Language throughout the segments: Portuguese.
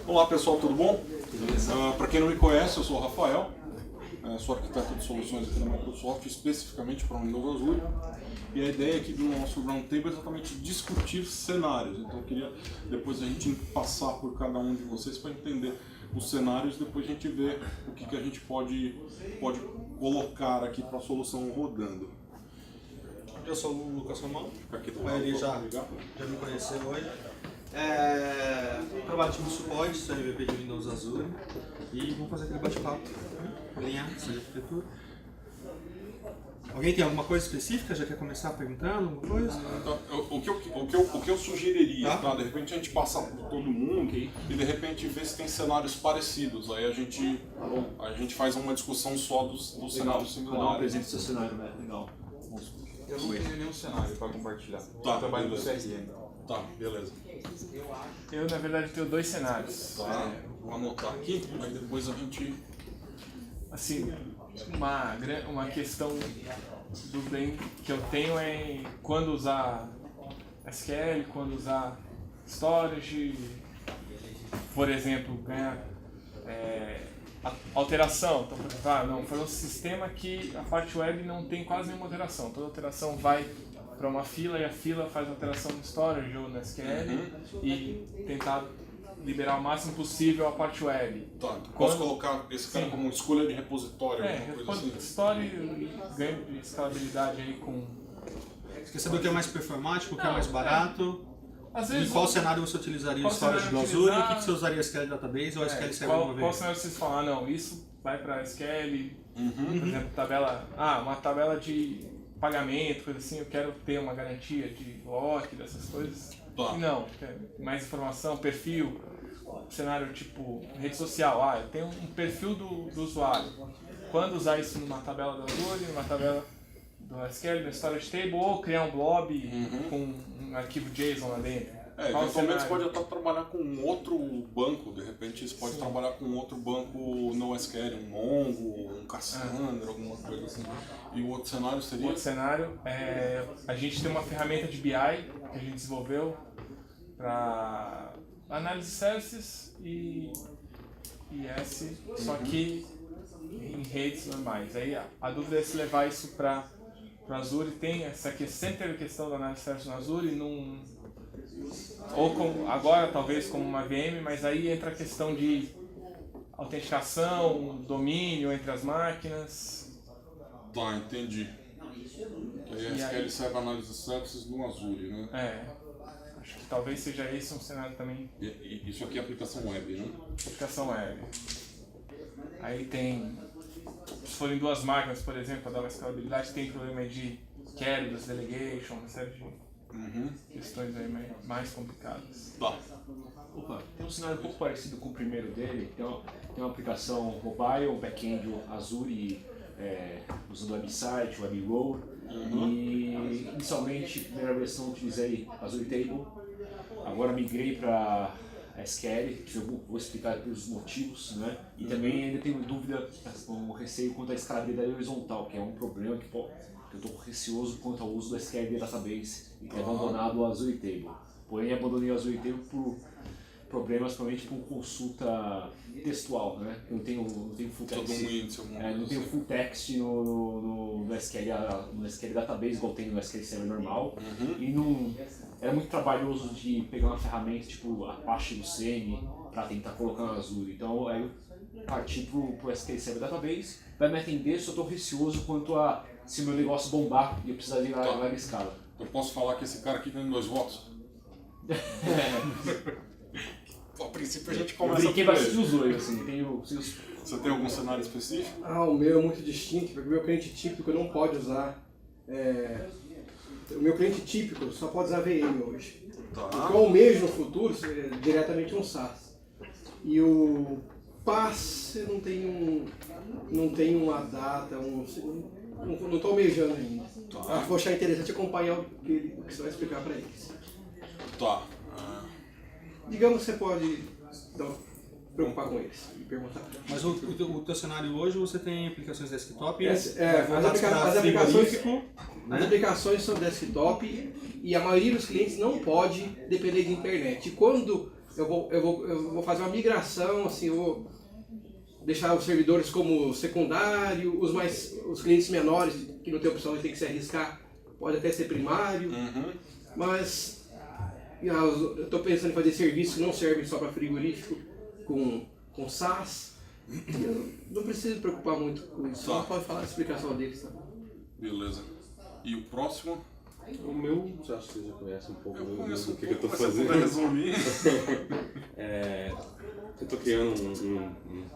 Olá pessoal, tudo bom? Para quem não me conhece, eu sou o Rafael, sou arquiteto de soluções aqui da Microsoft, especificamente para o Windows Azure. E a ideia aqui do nosso roundtable é exatamente discutir cenários. Então eu queria depois a gente passar por cada um de vocês para entender os cenários, depois a gente ver o que a gente pode colocar aqui para a solução rodando. Eu sou o Lucas Romão, Ele já me conheceu hoje. Trabalho no suporte, sou MVP de Windows Azure e vamos fazer aquele bate-papo, alinhar essa arquitetura. Alguém tem alguma coisa específica? Já quer começar perguntando alguma coisa? O que eu sugeriria, tá? De repente a gente passa por todo mundo e de repente vê se tem cenários parecidos. Aí a gente faz uma discussão só dos cenários similares. Cada um apresenta o seu cenário, né? Legal. Eu não tenho nenhum cenário para compartilhar. Tá, Eu trabalho no beleza. CRM. Tá, beleza. Eu, na verdade, tenho dois cenários. Tá, vou anotar aqui, aí depois a gente... Assim, uma questão do bem que eu tenho é quando usar SQL, quando usar storage, por exemplo, ganhar alteração. Então, por exemplo, não, foi um sistema que a parte web não tem quase nenhuma alteração. Toda alteração vai para uma fila e a fila faz alteração no storage ou no SQL e tentar liberar o máximo possível a parte web. Tá, posso colocar esse cara como escolha de repositório, alguma coisa assim? Story, ganho de escalabilidade aí com... Você quer saber o que é mais performático, o que é mais barato? Às vezes, Em qual cenário você utilizaria o storage do Azure? E o que você usaria SQL Database ou SQL Server uma vez? Qual cenário vocês falam? Não, isso vai para SQL, por exemplo, uma tabela de pagamento, coisa assim, eu quero ter uma garantia de lock, dessas coisas. Tá. E não, mais informação, perfil, cenário tipo rede social, eu tenho um perfil do usuário. Quando usar isso numa tabela do Azure, numa tabela do SQL, no storage table, ou criar um blob com um arquivo JSON lá dentro. Eventualmente você pode até trabalhar com outro banco, de repente você pode trabalhar com outro banco no SQL, um Mongo, um Cassandra, alguma coisa assim. E o outro cenário seria? O outro cenário a gente tem uma ferramenta de BI que a gente desenvolveu para análise de services e IS, só que em redes normais. Aí a dúvida é se levar isso para Azure. Tem sempre teve a questão da análise de services no Azure, agora talvez como uma VM, mas aí entra a questão de autenticação, domínio entre as máquinas. Tá, entendi. Aí a SQL serve análise de services no Azure, né? Acho que talvez seja esse um cenário também. E isso aqui é aplicação web, né? Aplicação web. Aí tem, se forem duas máquinas, por exemplo, para dar uma escalabilidade, tem problema de careless, delegation, uma série de questões aí mais complicadas. Tá. Opa, tem um cenário um pouco parecido com o primeiro dele. Tem uma aplicação mobile, um back-end Azure usando website, WebRoll. E inicialmente, na primeira versão, utilizei Azure Table. Agora migrei para SQL, que eu vou explicar os motivos, né? E também ainda tenho dúvida, um receio quanto à escalabilidade horizontal, que é um problema que eu estou receoso quanto ao uso do SQL Database e ter abandonado o Azure Table. Porém, abandonei o Azure Table por problemas, provavelmente por consulta textual, né? Eu não tenho full text, não tenho full text no SQL Database, igual tem no SQL Server normal. E era muito trabalhoso de pegar uma ferramenta tipo Apache Lucene para tentar colocar no Azure. Então aí eu parti pro SQL Server Database. Vai me atender, só estou receoso quanto a se o meu negócio bombar e eu precisar de larga escala. Eu posso falar que esse cara aqui tem 2 votos? A princípio a gente começa por ele. Bastante os dois, assim, Você tem algum cenário específico? O meu é muito distinto, porque o meu cliente típico não pode usar... O meu cliente típico só pode usar VM hoje. Tá. O que eu almejo no futuro seria diretamente um SaaS. E o PaaS eu não tenho uma data, não estou almejando ainda. Tá. Vou achar interessante acompanhar o que você vai explicar para eles. Tá. Digamos que você pode preocupar com eles e perguntar. Mas o teu cenário hoje, você tem aplicações desktop? As aplicações são desktop e a maioria dos clientes não pode depender de internet. E quando eu vou fazer uma migração, assim, eu vou deixar os servidores como secundário, os clientes menores que não tem opção de ter que se arriscar, pode até ser primário, mas eu estou pensando em fazer serviços que não servem só para frigorífico com SaaS. Eu não preciso me preocupar muito com isso, só pode falar a explicação deles. Tá? Beleza. E o próximo? O meu, já acho que você já conhece um pouco do que eu estou mas se eu fazendo. puder resumir. Eu estou criando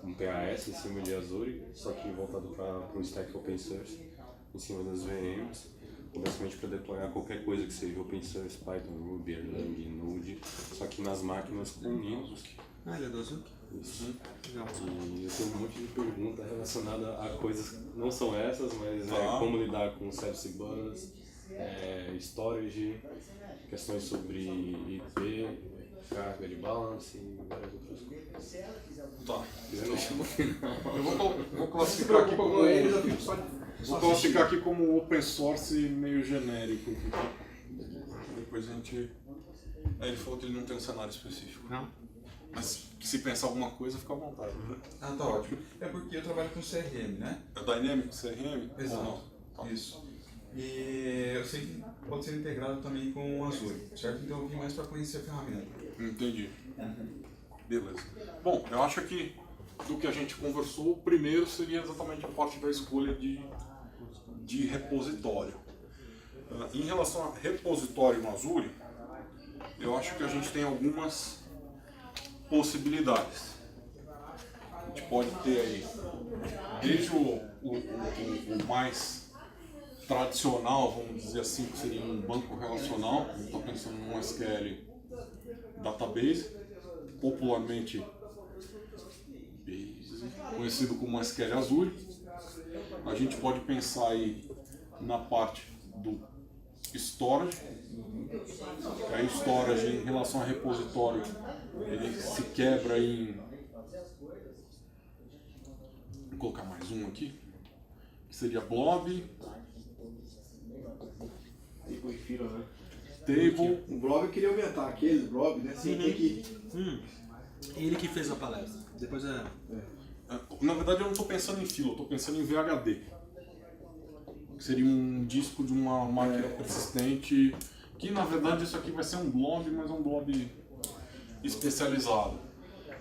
um PAS em cima de Azure, só que voltado para um stack open source, em cima das VMs, basicamente para deployar qualquer coisa que seja open source, Python, Ruby, Erlang, Node, só que nas máquinas com Linux. Ah, ele é do Azure? Isso. Legal. E eu tenho um monte de perguntas relacionadas a coisas que não são essas, mas como lidar com service bus, storage, questões sobre IP, carga de balance e várias outras coisas. Tá. Quiser deixar no final. Eu vou Se classificar aqui preocupa como... com eles, eu fico só Vou classificar aqui como open source meio genérico. Depois a gente... Ele falou que ele não tem um cenário específico. Não? Mas se pensar alguma coisa, fica à vontade. Né? Ah, tá ótimo. É porque eu trabalho com CRM, né? É Dynamic CRM? Exato. Ou não? Tá. Isso. E eu sei que pode ser integrado também com o Azure, certo? Então eu vim mais para conhecer a ferramenta. Entendi. Beleza. Bom, eu acho que do que a gente conversou, o primeiro seria exatamente a parte da escolha de repositório. Em relação a repositório no Azure, eu acho que a gente tem algumas possibilidades. A gente pode ter aí, desde o mais tradicional, vamos dizer assim, que seria um banco relacional, estou pensando num SQL Database, popularmente conhecido como SQL Azure. A gente pode pensar aí na parte do storage, que aí o storage em relação a repositório ele se quebra em... Vou colocar mais um aqui, que seria blob, table. O Blob eu queria aumentar, aqueles Blob, né? Sem ter que... Ele que fez a palestra. Depois Na verdade eu não estou pensando em fila, eu estou pensando em VHD. Que seria um disco de uma máquina persistente, que na verdade isso aqui vai ser um blob, mas é um blob especializado.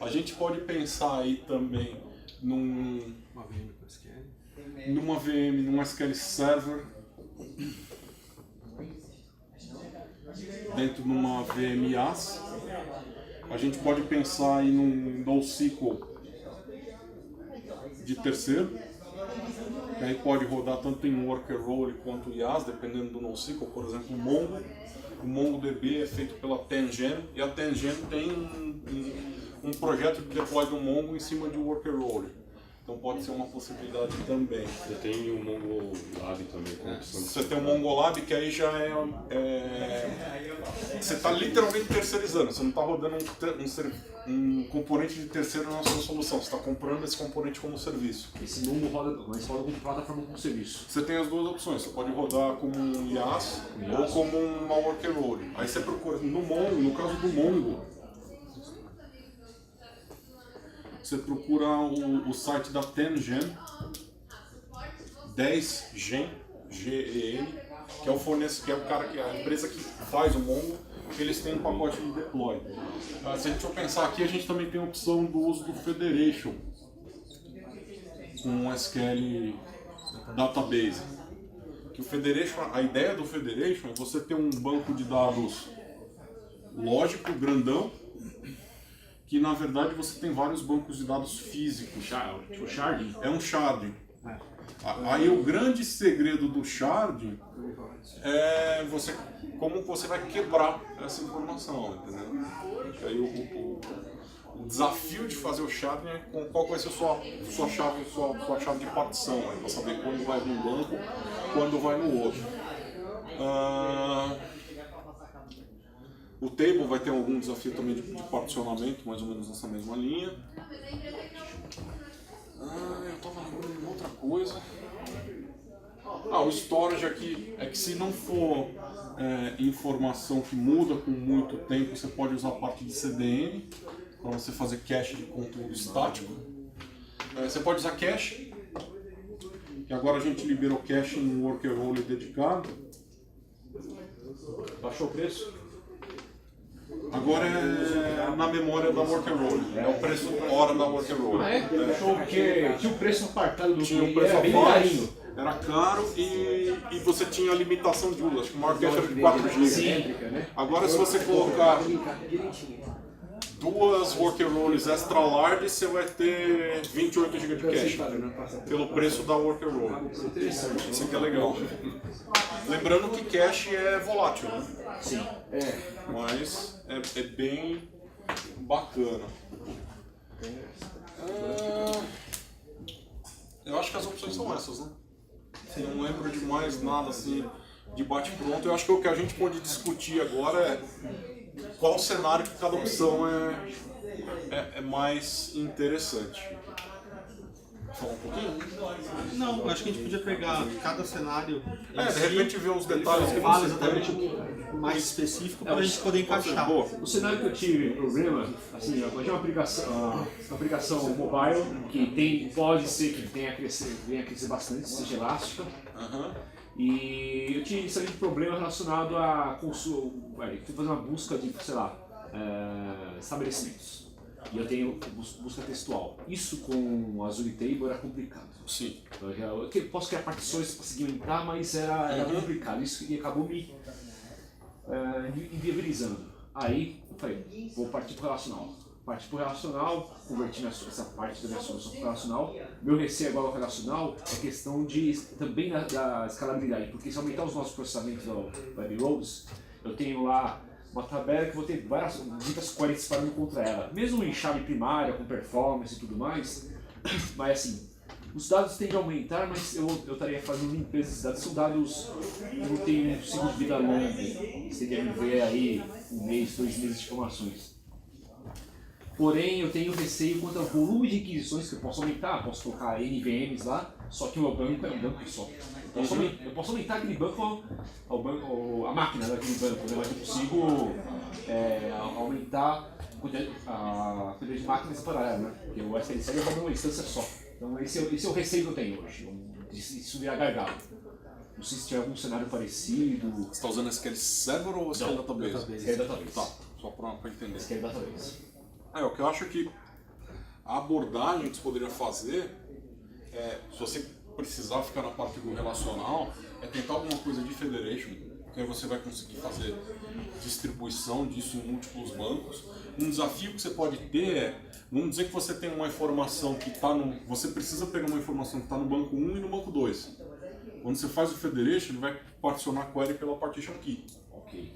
A gente pode pensar aí também uma VM com SQL. numa VM, num SQL Server, dentro de uma VM IaaS. A gente pode pensar em um NoSQL de terceiro, que aí pode rodar tanto em Worker Role quanto IaaS, dependendo do NoSQL. Por exemplo, o Mongo. O MongoDB é feito pela Tengen, e a Tengen tem um projeto de deploy do Mongo em cima de Worker Role. Então pode ser uma possibilidade também. Eu tenho o MongoLab também com opção de... Você tem o MongoLab, que aí já você está literalmente terceirizando, você não está rodando um componente de terceiro na sua solução, você está comprando esse componente como serviço. Esse Mongo roda, mas roda como plataforma como serviço. Você tem as duas opções, você pode rodar como um IaaS ou como uma Worker Role. Aí você procura no Mongo, no caso do Mongo, você procura o site da Tengen, 10Gen, G-E-N, que é o cara que é a empresa que faz o Mongo, que eles têm um pacote de deploy. Se a gente for pensar aqui, a gente também tem a opção do uso do Federation com o SQL Database. Que o Federation, a ideia do Federation é você ter um banco de dados lógico, grandão, que na verdade você tem vários bancos de dados físicos. Tipo sharding. É um sharding. Aí o grande segredo do sharding é como você vai quebrar essa informação, entendeu? Aí o desafio de fazer o sharding é qual vai ser a sua chave de partição, para saber quando vai num banco, quando vai no outro. O table vai ter algum desafio também de particionamento, mais ou menos nessa mesma linha. Eu estava lembrando de outra coisa. O storage aqui é que se não for informação que muda com muito tempo, você pode usar a parte de CDN para você fazer cache de conteúdo estático. Você pode usar cache, que agora a gente liberou cache em um worker role dedicado. Baixou o preço? Agora é na memória da worker role, é o preço hora da worker role. Baixou porque tinha um preço apartado do Tinha um cliente, preço era bem abaixo, carinho. era caro e você tinha limitação de uso, acho que o maior cache era de 4 GB. Agora se você colocar duas worker roles extra large, você vai ter 28 GB de cache, pelo preço da worker role. Isso aqui é legal. Lembrando que cache é volátil, né? Sim. Mas é bem bacana. Eu acho que as opções são essas, né? Não lembro de mais nada assim de bate-pronto. Eu acho que o que a gente pode discutir agora é qual cenário que cada opção é mais interessante. Falar um pouquinho? Não, acho que a gente podia pegar cada cenário De repente ver uns detalhes que fala você exatamente mais específico para a gente poder encaixar. Boa. O cenário que eu tive problema, assim, eu tinha uma aplicação mobile que pode ser que venha a crescer bastante, seja elástica. E eu tive esse problema relacionado a consumo. Fui fazer uma busca de, sei lá, estabelecimentos. E eu tenho busca textual. Isso com o Azure Table era complicado. Sim. Eu posso criar partições para conseguir entrar, mas era complicado. Isso acabou me inviabilizando. Aí eu falei, vou partir para o relacional. Parti para o relacional, converti essa parte da minha solução para o relacional. Meu receio agora com o relacional é questão também da escalabilidade, porque se aumentar os nossos processamentos do Web Roads, eu tenho lá uma tabela que vou ter muitas queries disparando contra ela. Mesmo em chave primária, com performance e tudo mais, mas assim, os dados tendem a aumentar, mas eu estaria fazendo limpeza desses dados. São dados que não têm um ciclo de vida longo, você deve ver aí 1 mês, 2 meses de informações. Porém, eu tenho receio quanto ao volume de requisições que eu posso aumentar. Posso colocar NVMs lá, só que o meu banco é um banco só. Eu posso aumentar aquele banco, a máquina daquele banco, né? Mas eu consigo aumentar a quantidade de máquinas paralelas, né? Porque o SQL Server roda uma instância só. Então esse é o receio que eu tenho hoje, isso virar gargalo. Não sei se tiver algum cenário parecido. Você está usando SQL Server ou SQL Database? SQL Database. Tá, só para entender. SQL Database. O que eu acho que a abordagem que você poderia fazer, se você precisar ficar na parte do relacional, é tentar alguma coisa de federation, porque aí você vai conseguir fazer distribuição disso em múltiplos bancos. Um desafio que você pode ter vamos dizer que você tem uma informação que está no... Você precisa pegar uma informação que está no banco 1 e no banco 2. Quando você faz o federation, ele vai particionar a query pela partition key. Ok.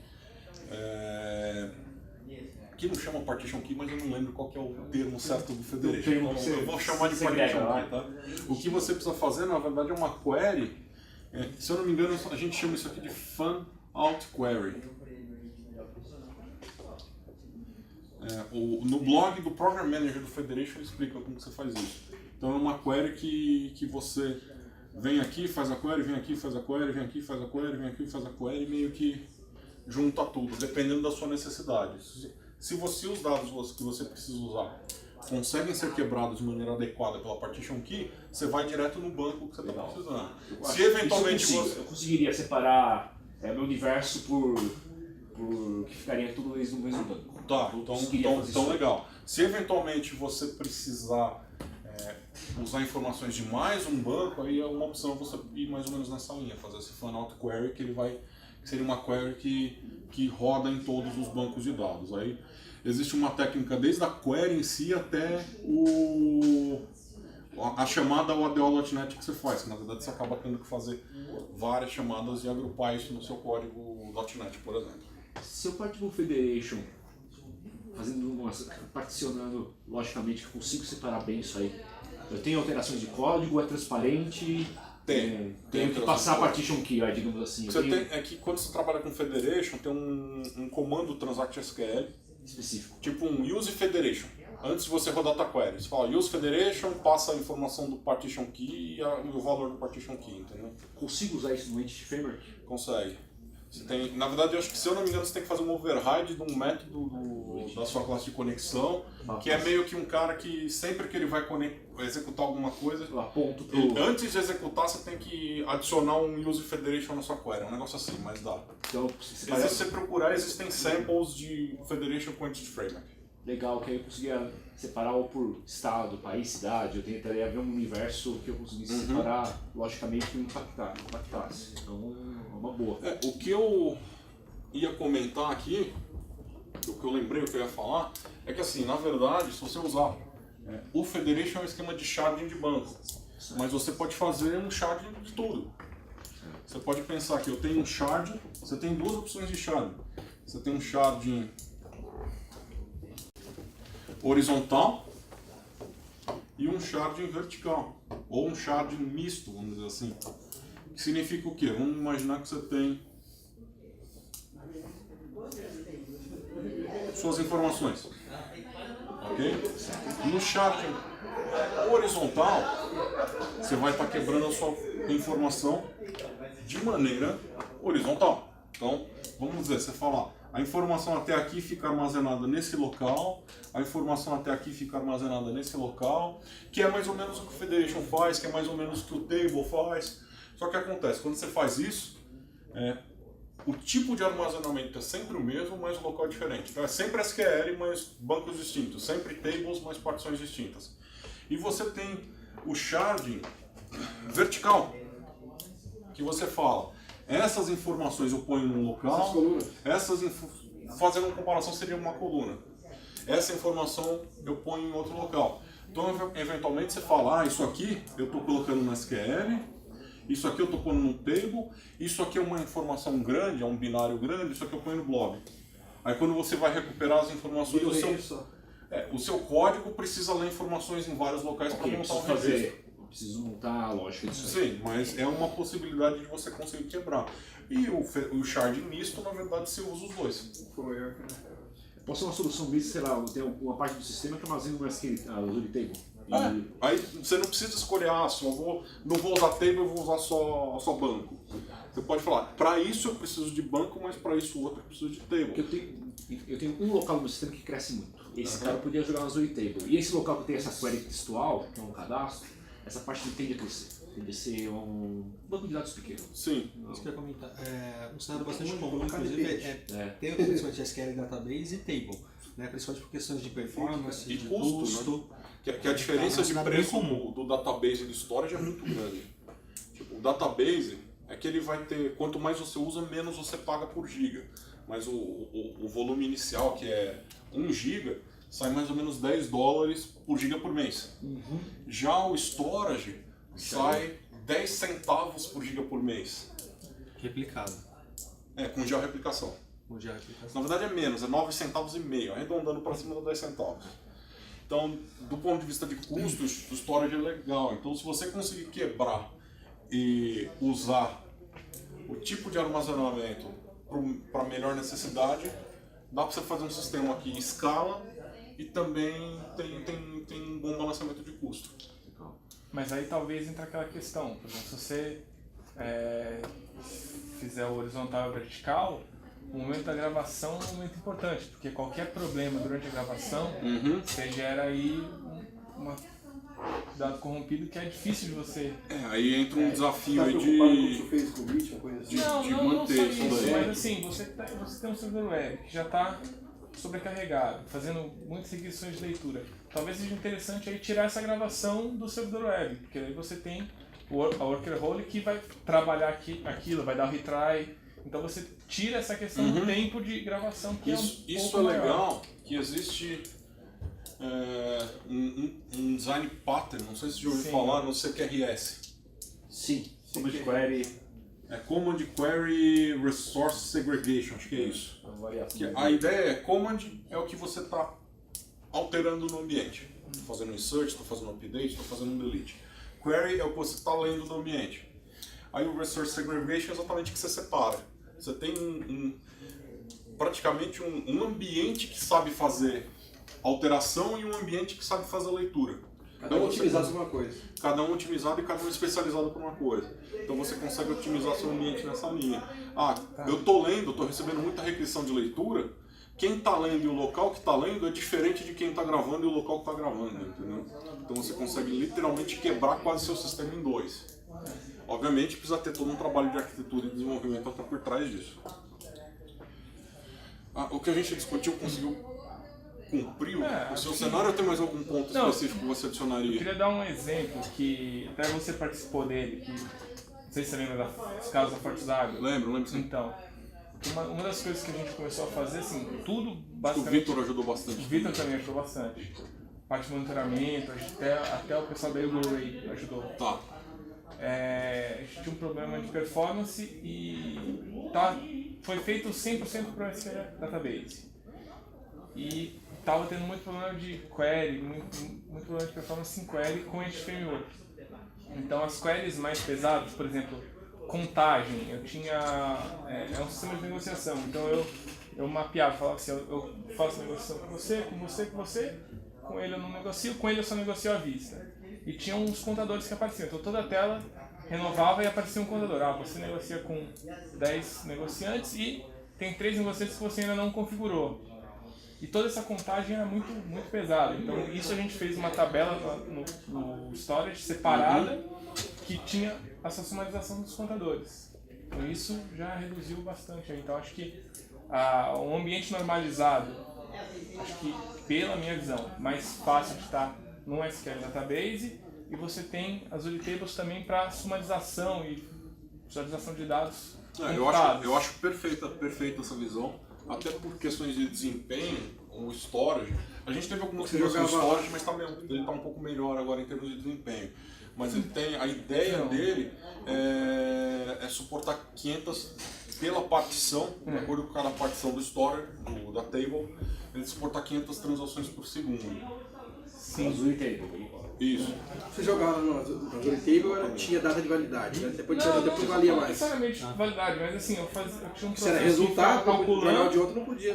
Aqui não chama partition key, mas eu não lembro qual que é o termo certo do federation. Então, eu vou chamar de partition key, tá? O que você precisa fazer, na verdade, é uma query. Se eu não me engano, a gente chama isso aqui de fan out query. No blog do Program Manager do Federation ele explica como você faz isso. Então é uma query que você vem aqui, faz a query, vem aqui, faz a query, vem aqui, faz a query, vem aqui, faz a query, meio que junta tudo, dependendo da sua necessidade. Se os dados que você precisa usar conseguem ser quebrados de maneira adequada pela partition key, você vai direto no banco que você está precisando. Se eventualmente eu conseguiria separar meu universo por que ficaria tudo no mesmo banco. Tá, então legal. Se eventualmente você precisar usar informações de mais um banco, aí é uma opção você ir mais ou menos nessa linha, fazer esse fan out query, que seria uma query que roda em todos os bancos de dados. Aí existe uma técnica desde a query em si até a chamada ADO.NET que você faz, que na verdade você acaba tendo que fazer várias chamadas e agrupar isso no seu código .NET, por exemplo. Se eu partir para o Federation, particionando, logicamente, eu consigo separar bem isso aí. Eu tenho alterações de código, é transparente, tenho que passar a partition key, digamos assim. É que quando você trabalha com Federation, tem um comando transact SQL específico. Tipo um use federation. Antes de você rodar tua query, você fala use federation, passa a informação do partition key e o valor do partition key, entendeu? Consigo usar isso no Entity Framework? Consegue. Você tem, na verdade, eu acho que, se eu não me engano, você tem que fazer um override de um método da sua classe de conexão, que é meio que um cara que sempre que ele vai executar alguma coisa, Eu aponto pro... antes de executar você tem que adicionar um use federation na sua query, é um negócio assim, mas dá. Então, Se você procurar, existem samples de federation com Entity Framework. legal, que aí eu conseguia separar ou por estado, país, cidade. Eu tentaria ver um universo que eu conseguisse separar logicamente e impactasse. Então, é uma boa. O que eu ia comentar aqui, o que eu lembrei, o que eu ia falar, é que assim, na verdade, se você usar o Federation é um esquema de sharding de banco, mas você pode fazer um sharding de tudo. Você pode pensar que eu tenho um sharding, você tem duas opções de sharding. Você tem um sharding horizontal e um sharding vertical, ou um sharding misto, vamos dizer assim. Que significa o quê? Vamos imaginar que você tem suas informações, ok? No sharding horizontal, você vai estar quebrando a sua informação de maneira horizontal. Então, vamos dizer, você fala, a informação até aqui fica armazenada nesse local, a informação até aqui fica armazenada nesse local, que é mais ou menos o que o Federation faz, que é mais ou menos o que o Table faz. Só que acontece, quando você faz isso, o tipo de armazenamento é sempre o mesmo, mas o local é diferente. Então é sempre SQL, mas bancos distintos, sempre tables, mas partições distintas. E você tem o sharding vertical, que você fala, essas informações eu ponho num local, fazendo uma comparação seria uma coluna. Essa informação eu ponho em outro local. Então, eventualmente você fala, isso aqui eu estou colocando no SQL, isso aqui eu estou pondo no table, isso aqui é uma informação grande, é um binário grande, isso aqui eu ponho no blob. Aí quando você vai recuperar as informações do o seu código precisa ler informações em vários locais para montar um registro. Preciso montar a lógica disso. Sim, mas é uma possibilidade de você conseguir quebrar. E o sharding misto, na verdade, você usa os dois. Pode ser uma solução mista, sei lá, tem uma parte do sistema que armazena no SQL, a Azure Table. Aí você não precisa escolher, não vou usar table, eu vou usar só banco. Você pode falar, para isso eu preciso de banco, mas para isso o outro eu preciso de table. Eu tenho um local no meu sistema que cresce muito. Esse cara podia jogar no Azure Table. E esse local que tem essa query textual, que é um cadastro, essa parte tende a crescer. Tende a ser um banco de dados pequeno. Sim. Isso que eu ia comentar. Um cenário bastante comum, inclusive, ter utilizações de SQL Database e Table. Né, principalmente por questões de performance, e de custo. Né? Que a diferença de preço do database e do storage é muito grande. Tipo, o database é que ele vai ter, quanto mais você usa, menos você paga por giga. Mas o volume inicial, que é 1 giga, sai mais ou menos $10 por giga por mês. Já o storage sai 10 centavos por giga por mês. replicado. Com georreplicação. Na verdade é menos, é 9 centavos e meio, arredondando para cima de 10 centavos. Então, do ponto de vista de custos, o storage é legal. Então, se você conseguir quebrar e usar o tipo de armazenamento para melhor necessidade, dá para você fazer um sistema que escala e também tem um bom balanceamento de custo. Mas aí talvez entre aquela questão, por exemplo, se você fizer o horizontal e o vertical, o momento da gravação é um momento importante, porque qualquer problema durante a gravação, você gera aí um dado corrompido que é difícil de você... Aí entra um desafio aí de manter isso daí. Mas assim, você tem um servidor web que já está sobrecarregado, fazendo muitas requisições de leitura. Talvez seja interessante aí tirar essa gravação do servidor web, porque aí você tem a worker role que vai trabalhar aquilo, vai dar o retry. Então você tira essa questão do tempo de gravação que isso é legal, que existe um design pattern, não sei se você já ouviu falar, no CQRS. Sim, Command Query. Command Query Resource Segregation, acho que é isso. A ideia é command é o que você está alterando no ambiente. Estou fazendo insert, estou fazendo update, estou fazendo delete. Query é o que você está lendo do ambiente. Aí o Resource Segregation é exatamente o que você separa. Você tem praticamente um ambiente que sabe fazer alteração e um ambiente que sabe fazer a leitura. Cada um otimizado por uma coisa. Cada um otimizado e cada um especializado por uma coisa. Então você consegue otimizar seu ambiente nessa linha. Ah, eu tô lendo, estou recebendo muita requisição de leitura. Quem está lendo e o local que está lendo é diferente de quem está gravando e o local que está gravando, entendeu? Então você consegue literalmente quebrar quase seu sistema em dois. Obviamente precisa ter todo um trabalho de arquitetura e desenvolvimento até por trás disso. O que a gente discutiu conseguiu cumprir o seu cenário ou tem mais algum ponto específico que você adicionaria? Eu queria dar um exemplo que até você participou dele, que não sei se você lembra dos casos da Fortes d'Água. Lembro sim. Então, uma das coisas que a gente começou a fazer, assim, tudo O basicamente... Vitor ajudou bastante. O Vitor também ajudou bastante. Parte de monitoramento, até o pessoal da Ray ajudou. Tá. A gente tinha um problema de performance e foi feito 100% para o SQL Database. E estava tendo muito problema de query, muito problema de performance em query com este framework. Então as queries mais pesadas, por exemplo, contagem, eu tinha... é um sistema de negociação, então eu mapeava, falava assim, eu faço negociação com você, com ele eu não negocio, com ele eu só negocio à vista. E tinha uns contadores que apareciam, então toda a tela renovava e aparecia um contador. Você negocia com 10 negociantes e tem 3 negociantes que você ainda não configurou. E toda essa contagem era muito, muito pesada. Então isso a gente fez uma tabela no storage separada que tinha essa sumarização dos contadores. Então isso já reduziu bastante. Então acho que um ambiente normalizado, acho que pela minha visão, mais fácil de estar no SQL Database, e você tem Azure Tables também para sumarização e visualização de dados. Eu acho perfeita essa visão, até por questões de desempenho, o storage. A gente teve algumas coisas no storage, mas ele está um pouco melhor agora em termos de desempenho. Mas ele tem, a ideia dele é suportar 500 pela partição, de acordo com cada partição do storage, da table, ele suportar 500 transações por segundo. Sim. Azure Table. Isso. Você jogava no Azure Table, tinha data de validade, né? Depois valia mais. Não necessariamente validade, mas assim, eu tinha um processo. Se era resultado, calculando de outro não podia.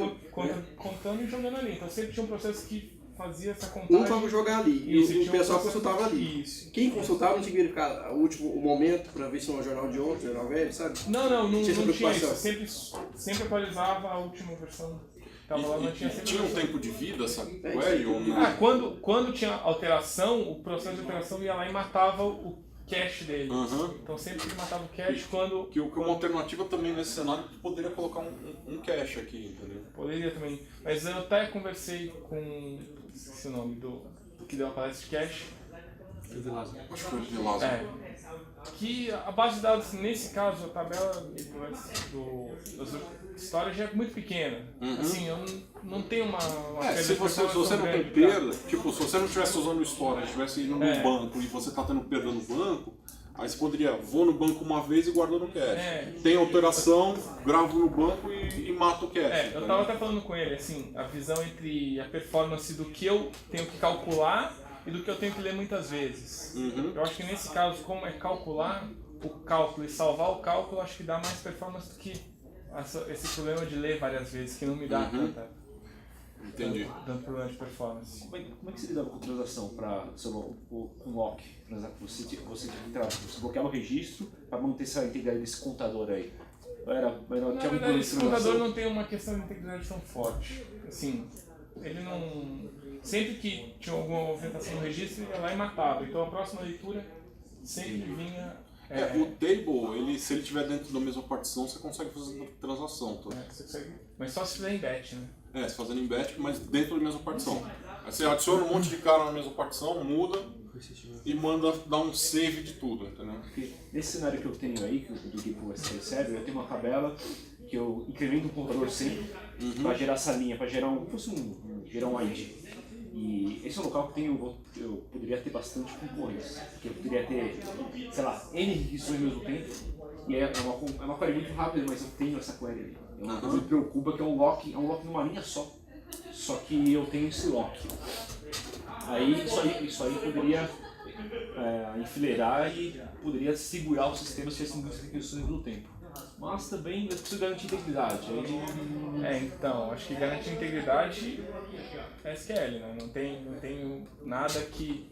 Contando e jogando ali. Então sempre tinha um processo que fazia essa contagem. Um para jogar ali, Isso, e o pessoal consultava ali. Isso. Quem consultava não tinha que verificar o momento para ver se é um jornal de ontem, jornal velho, sabe? Não tinha preocupação. isso. Sempre atualizava a última versão. Tava lá, não tinha Tinha um tempo de vida, sabe? Query ou não? Quando tinha alteração, o processo de alteração ia lá e matava o cache dele. Então sempre que matava o cache quando... Que uma alternativa também nesse cenário poderia colocar um cache aqui, entendeu? Poderia também. Mas eu até conversei com... esqueci o nome do que deu a palestra de cache. Acho que foi o Vilazo. Que a base de dados, nesse caso, a tabela do storage é muito pequena. Assim, eu não tenho uma se você não tem perda, tipo, se você não estivesse usando o storage, estivesse indo no banco e você está tendo perda no banco, aí você poderia, vou no banco uma vez e guardo no cache. Tem alteração, gravo no banco e mato o cache. Eu estava até falando com ele, assim, a visão entre a performance do que eu tenho que calcular e do que eu tenho que ler muitas vezes. Eu acho que nesse caso, como é calcular o cálculo e salvar o cálculo, acho que dá mais performance do que esse problema de ler várias vezes, que não me dá tanto problema de performance. Como é que você lidava com transação para um lock? Você bloqueava o registro para manter essa integridade desse contador aí? Na verdade, esse contador não tem uma questão de integridade tão forte. Assim, ele não... Sempre que tinha alguma movimentação no registro, ele ia lá e matava. Então a próxima leitura sempre vinha... O table, se ele estiver dentro da mesma partição, você consegue fazer transação. Tá? Você consegue, mas só se fizer em batch, né? Se fazendo em batch, mas dentro da mesma partição. Aí você adiciona um monte de cara na mesma partição, muda e manda dar um save de tudo, entendeu? Porque nesse cenário que eu tenho aí, do que você recebe, eu tenho uma tabela que eu incremento um contador sempre para gerar essa linha, para gerar gerar um ID. E esse é um local que eu poderia ter bastante concorrência, porque eu poderia ter, sei lá, N requisições ao mesmo tempo, e é uma query muito rápida, mas eu tenho essa query ali. É uma coisa que me preocupa, que é um lock numa linha só que eu tenho esse lock. Aí isso aí poderia enfileirar e poderia segurar o sistema se tivesse muitas requisições no tempo. mas também eu preciso garantir integridade. Aí, Então, acho que garantir integridade é SQL, né? Não tem nada que...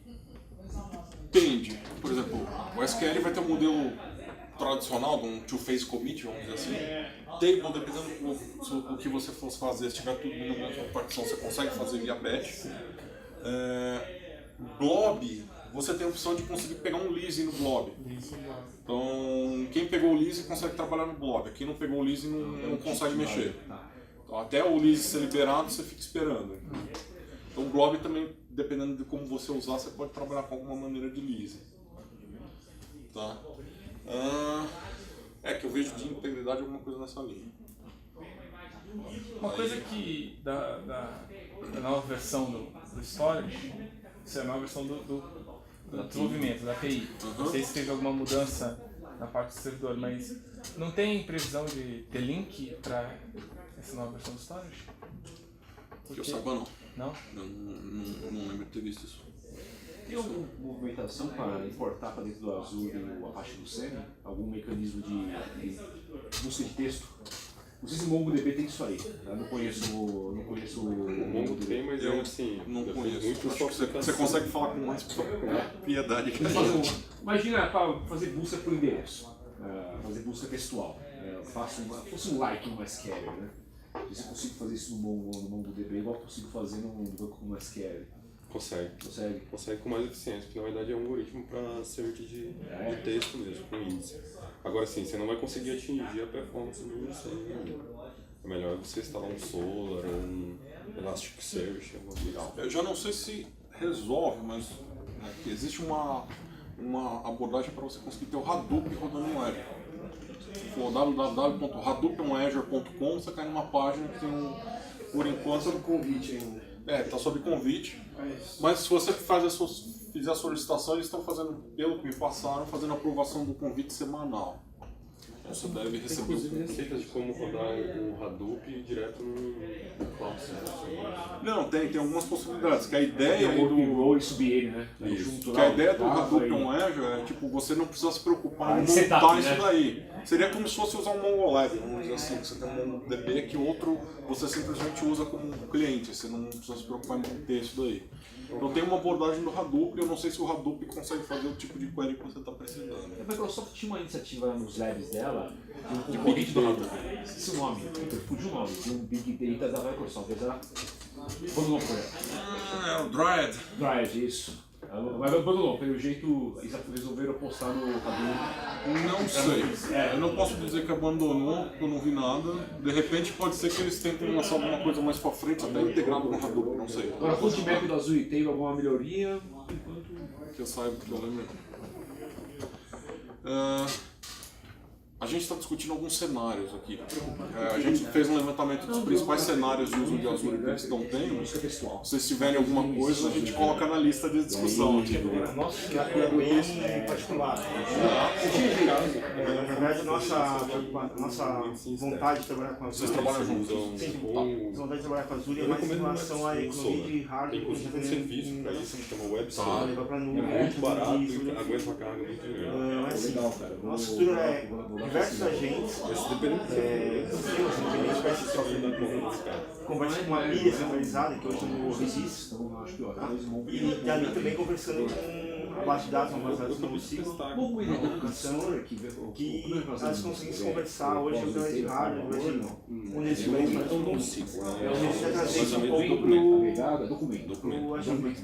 Depende. Por exemplo, o SQL vai ter um modelo tradicional, de um two-phase commit, vamos dizer assim. Table, dependendo do que você fosse fazer, se tiver tudo na mesma partição, você consegue fazer via batch. Blob, você tem a opção de conseguir pegar um lease no blob. Então, quem pegou o lease consegue trabalhar no blob. Quem não pegou o lease não consegue mexer. Então, até o lease ser liberado, você fica esperando. Então, o blob também, dependendo de como você usar, você pode trabalhar com alguma maneira de lease. Tá? Que eu vejo de integridade alguma coisa nessa linha. Uma coisa que da nova versão do storage, isso é a nova versão do desenvolvimento, da API. Não sei se teve alguma mudança na parte do servidor, mas não tem previsão de ter link para essa nova versão do storage? Que eu saiba, não. Não? Não lembro de ter visto isso. tem alguma movimentação para importar para dentro do Azure a parte do SEM? Algum mecanismo de busca de texto? Não sei se o MongoDB tem isso aí. Eu não conheço o MongoDB tem, mas Eu assim, não eu fiz conheço. muito Acho que você software consegue falar com mais piedade que a gente. Imagina para fazer busca por endereço, fazer busca textual. Fosse um like no SQL, né? Se eu consigo fazer isso no MongoDB, igual eu consigo fazer no banco no SQL. Consegue com mais eficiência, porque na verdade é um algoritmo para search de texto mesmo, com índice. Agora sim, você não vai conseguir atingir a performance do SEM. É melhor você instalar um Solar, um Elasticsearch, alguma coisa. Eu já não sei se resolve, mas existe uma abordagem para você conseguir ter o Hadoop rodando no Azure. Se for www.hadoopanazure.com, você cai numa página que tem por enquanto... Sob convite ainda. Está sob convite. Mas se você fizer a solicitação, eles estão fazendo, pelo que me passaram, fazendo a aprovação do convite semanal. Você deve receber Inclusive receitas de como rodar o Hadoop direto no Cloud Service. Não, tem algumas possibilidades. Que a ideia Tem o workflow e subir ele, né? Isso. Que a ideia do Hadoop on Azure é tipo, você não precisa se preocupar em setup, montar né? isso daí. Seria como se fosse usar um MongoLab, vamos dizer assim, que você tem um MongoDB que outro você simplesmente usa como cliente, você não precisa se preocupar em manter isso daí. Então tem uma abordagem do Hadoop, eu não sei se o Hadoop consegue fazer o tipo de query que você está precisando. A Microsoft tinha uma iniciativa nos labs dela, de um concorrente do Hadoop. Esqueci o nome, fugiu o nome, de um Big Data da Microsoft, era... Abandolou por ela. É o Dryad. Dryad, isso. Mas abandolou, pelo jeito eles resolveram postar no Hadoop. Não sei. Eu não posso dizer que abandonou, porque eu não vi nada. De repente pode ser que eles tentem lançar alguma coisa mais pra frente, até integrado com o Hadoop, não sei. Agora, a roadmap do Azure teve alguma melhoria? Que eu saiba, que eu lembro. A gente está discutindo alguns cenários aqui. A gente fez um levantamento dos principais cenários de uso de Azure que eles estão tendo. Busca textual. Se vocês tiverem alguma coisa, a gente coloca na lista de discussão aqui. Nosso cenário é bem particular. Na verdade, nossa vontade de trabalhar com a Azure. Vocês trabalham juntos? Nossa vontade de trabalhar com a Azure é mais em relação à economia de hardware. Tem inclusive um serviço para isso, que chama Web Para Solar. levar para nuvem. É muito barato e aguenta uma carga muito grande. Assim, Legal, cara. nossa estrutura é diversos agentes, Esse independente independentes para esse software da corrente. Conversa com uma pilha centralizada, que hoje no Regis, Então, acho que e dali também conversando com a base de dados baseados no ciclo, que elas conseguem conversar hoje através de hardware, através de um desses documentos. A gente já trazer isso um pouco pro Azure,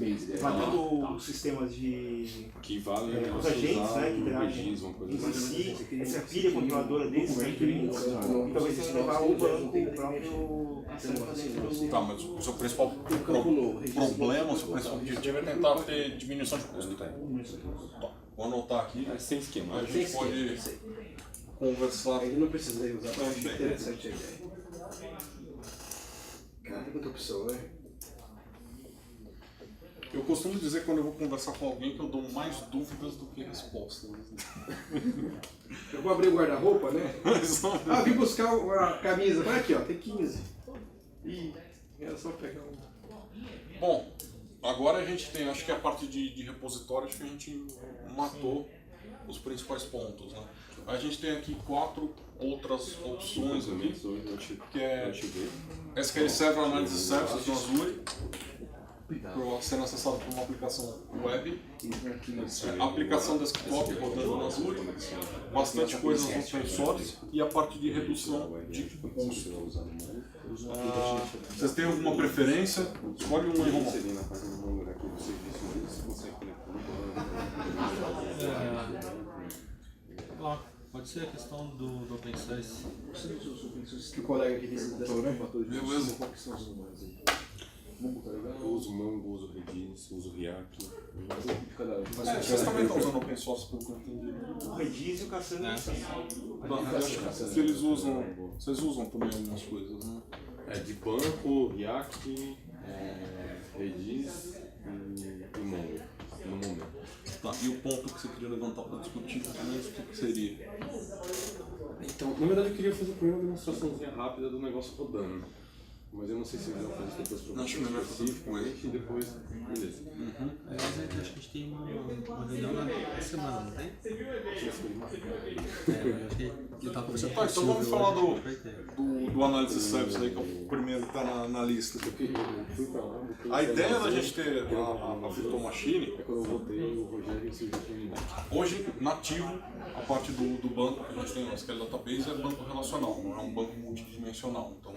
batendo os sistemas de que vale os agentes, né, que interagem entre si, essa pilha controladora desses agentes, e talvez você levar o banco, o próprio sistema dentro do... Tá, mas o seu principal problema, o seu principal objetivo é tentar ter diminuição de custo. Tá, vou anotar aqui. sem esquema. A gente pode conversar. Ele não precisei usar, mas achei interessante a ideia. Cara, tem muita opção, né? Eu costumo dizer quando eu vou conversar com alguém que eu dou mais dúvidas do que respostas. Eu vou abrir o guarda-roupa, né? Mas não- Ah, vim buscar uma camisa. Vai aqui, ó, tem 15. Ih, era só pegar um. Bom, agora a gente tem, acho que a parte de repositório, acho que a gente matou os principais pontos, né? A gente tem aqui 4 outras opções ali, Touch que é V. SQL Server Analysis Services no Azure, sendo acessado por uma aplicação web, aplicação desktop rodando no Azure, bastante coisas open source e a parte de redução de custo. Vocês têm alguma preferência? Escolhe um aí, Romão. Na página do Mongo, aqui no serviço deles, você consegue conectar Pode ser a questão do open source. Que o colega aqui desse programa. Beleza. Eu uso Mongo, uso Redis, uso React. Vocês também estão usando open source, pelo que eu entendi. O Redis e o Cassandra. Que eles usam, vocês usam também algumas coisas, né? De banco, React, Redis e Mongo, no momento. Tá, e o ponto que você queria levantar para discutir com eles, o que seria? Então, na verdade eu queria fazer primeiro uma demonstraçãozinha rápida do negócio rodando. Mas eu não sei se eu vou fazer isso depois para Acho melhor fazer especificamente e depois. Beleza. Aliás, acho que a gente tem uma reunião na semana, não tem? Acho que ele tá conversando Tá, então vamos falar do Analysis Service aí, que é o primeiro que está na lista. A ideia da gente ter a Virtual Machine, É quando eu voltei, o Rogério surgiu para mim. hoje nativo, a parte do banco que a gente tem no SQL Database é banco relacional, não é um banco multidimensional. Então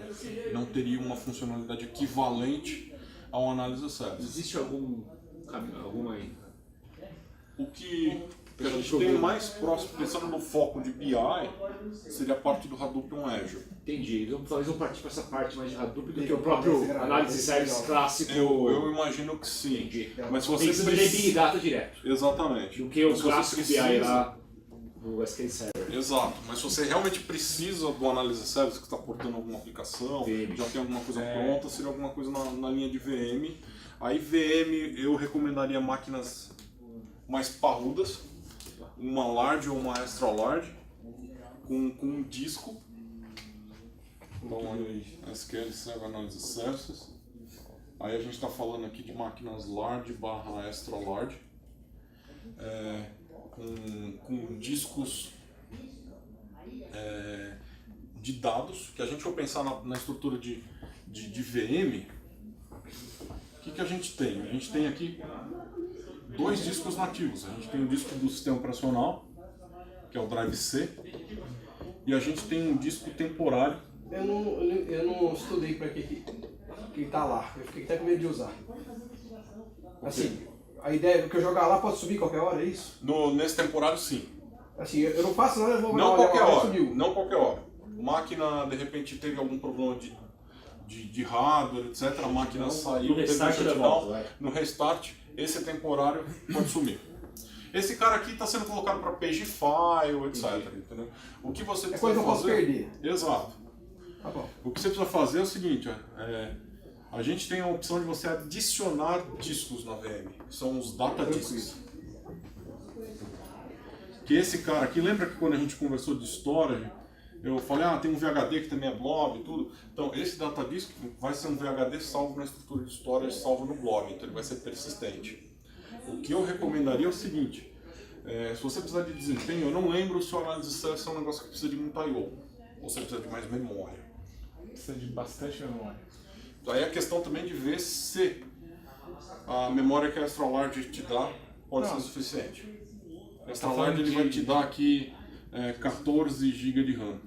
não teria uma funcionalidade equivalente ao Analysis Service. Existe alguma O que a gente tem mais próximo, pensando no foco de BI, seria a parte do Hadoop on Azure. Entendi. Talvez vamos partir para essa parte mais de Hadoop do que o próprio análise service clássico. Eu imagino que sim. Entendi. Mas se você Tem que ser Big Data direto. Exatamente. Do que o Mas se você clássico BI precisa- lá do SQL Server. Exato, mas se você realmente precisa do Analysis Service, que está portando alguma aplicação, VM. já tem alguma coisa pronta, seria alguma coisa na linha de VM. Aí VM eu recomendaria máquinas mais parrudas, uma large ou uma extra large, com um disco. Então aí SQL Server Analysis Services. Aí a gente está falando aqui de máquinas large barra extra large. Com discos de dados, que a gente for pensar na estrutura de VM, o que a gente tem? A gente tem aqui dois discos nativos. A gente tem o disco do sistema operacional, que é o Drive C, e a gente tem um disco temporário. Eu não estudei para que tá lá. Eu fiquei até com medo de usar. Assim, a ideia é que eu jogar lá pode subir qualquer hora, é isso? Nesse temporário, sim. Assim, eu não faço nada, eu vou Não olhar, qualquer olha, hora. subiu. Não qualquer hora. Máquina, de repente, teve algum problema de hardware, etc. A máquina saiu, no teve restart shutdown. ele volta, vai. No restart, esse temporário pode sumir. Esse cara aqui está sendo colocado para page file, etc. Entendeu? O que você precisa coisa que eu posso fazer? perder. Exato. Tá bom. O que você precisa fazer é o seguinte, a gente tem a opção de você adicionar discos na VM, são os data disks. Que esse cara aqui, lembra que quando a gente conversou de storage, eu falei, tem um VHD que também é blob e tudo. Então esse data disk vai ser um VHD salvo na estrutura de storage, salvo no blob, então ele vai ser persistente. O que eu recomendaria é o seguinte, se você precisar de desempenho, eu não lembro se o Analysis Service é um negócio que precisa de muito I/O, ou você precisa de mais memória. Precisa de bastante memória. Aí a questão também de ver se a memória que a Extra Large te dá pode ser suficiente. A Extra Large ele vai te dar aqui 14 GB de RAM.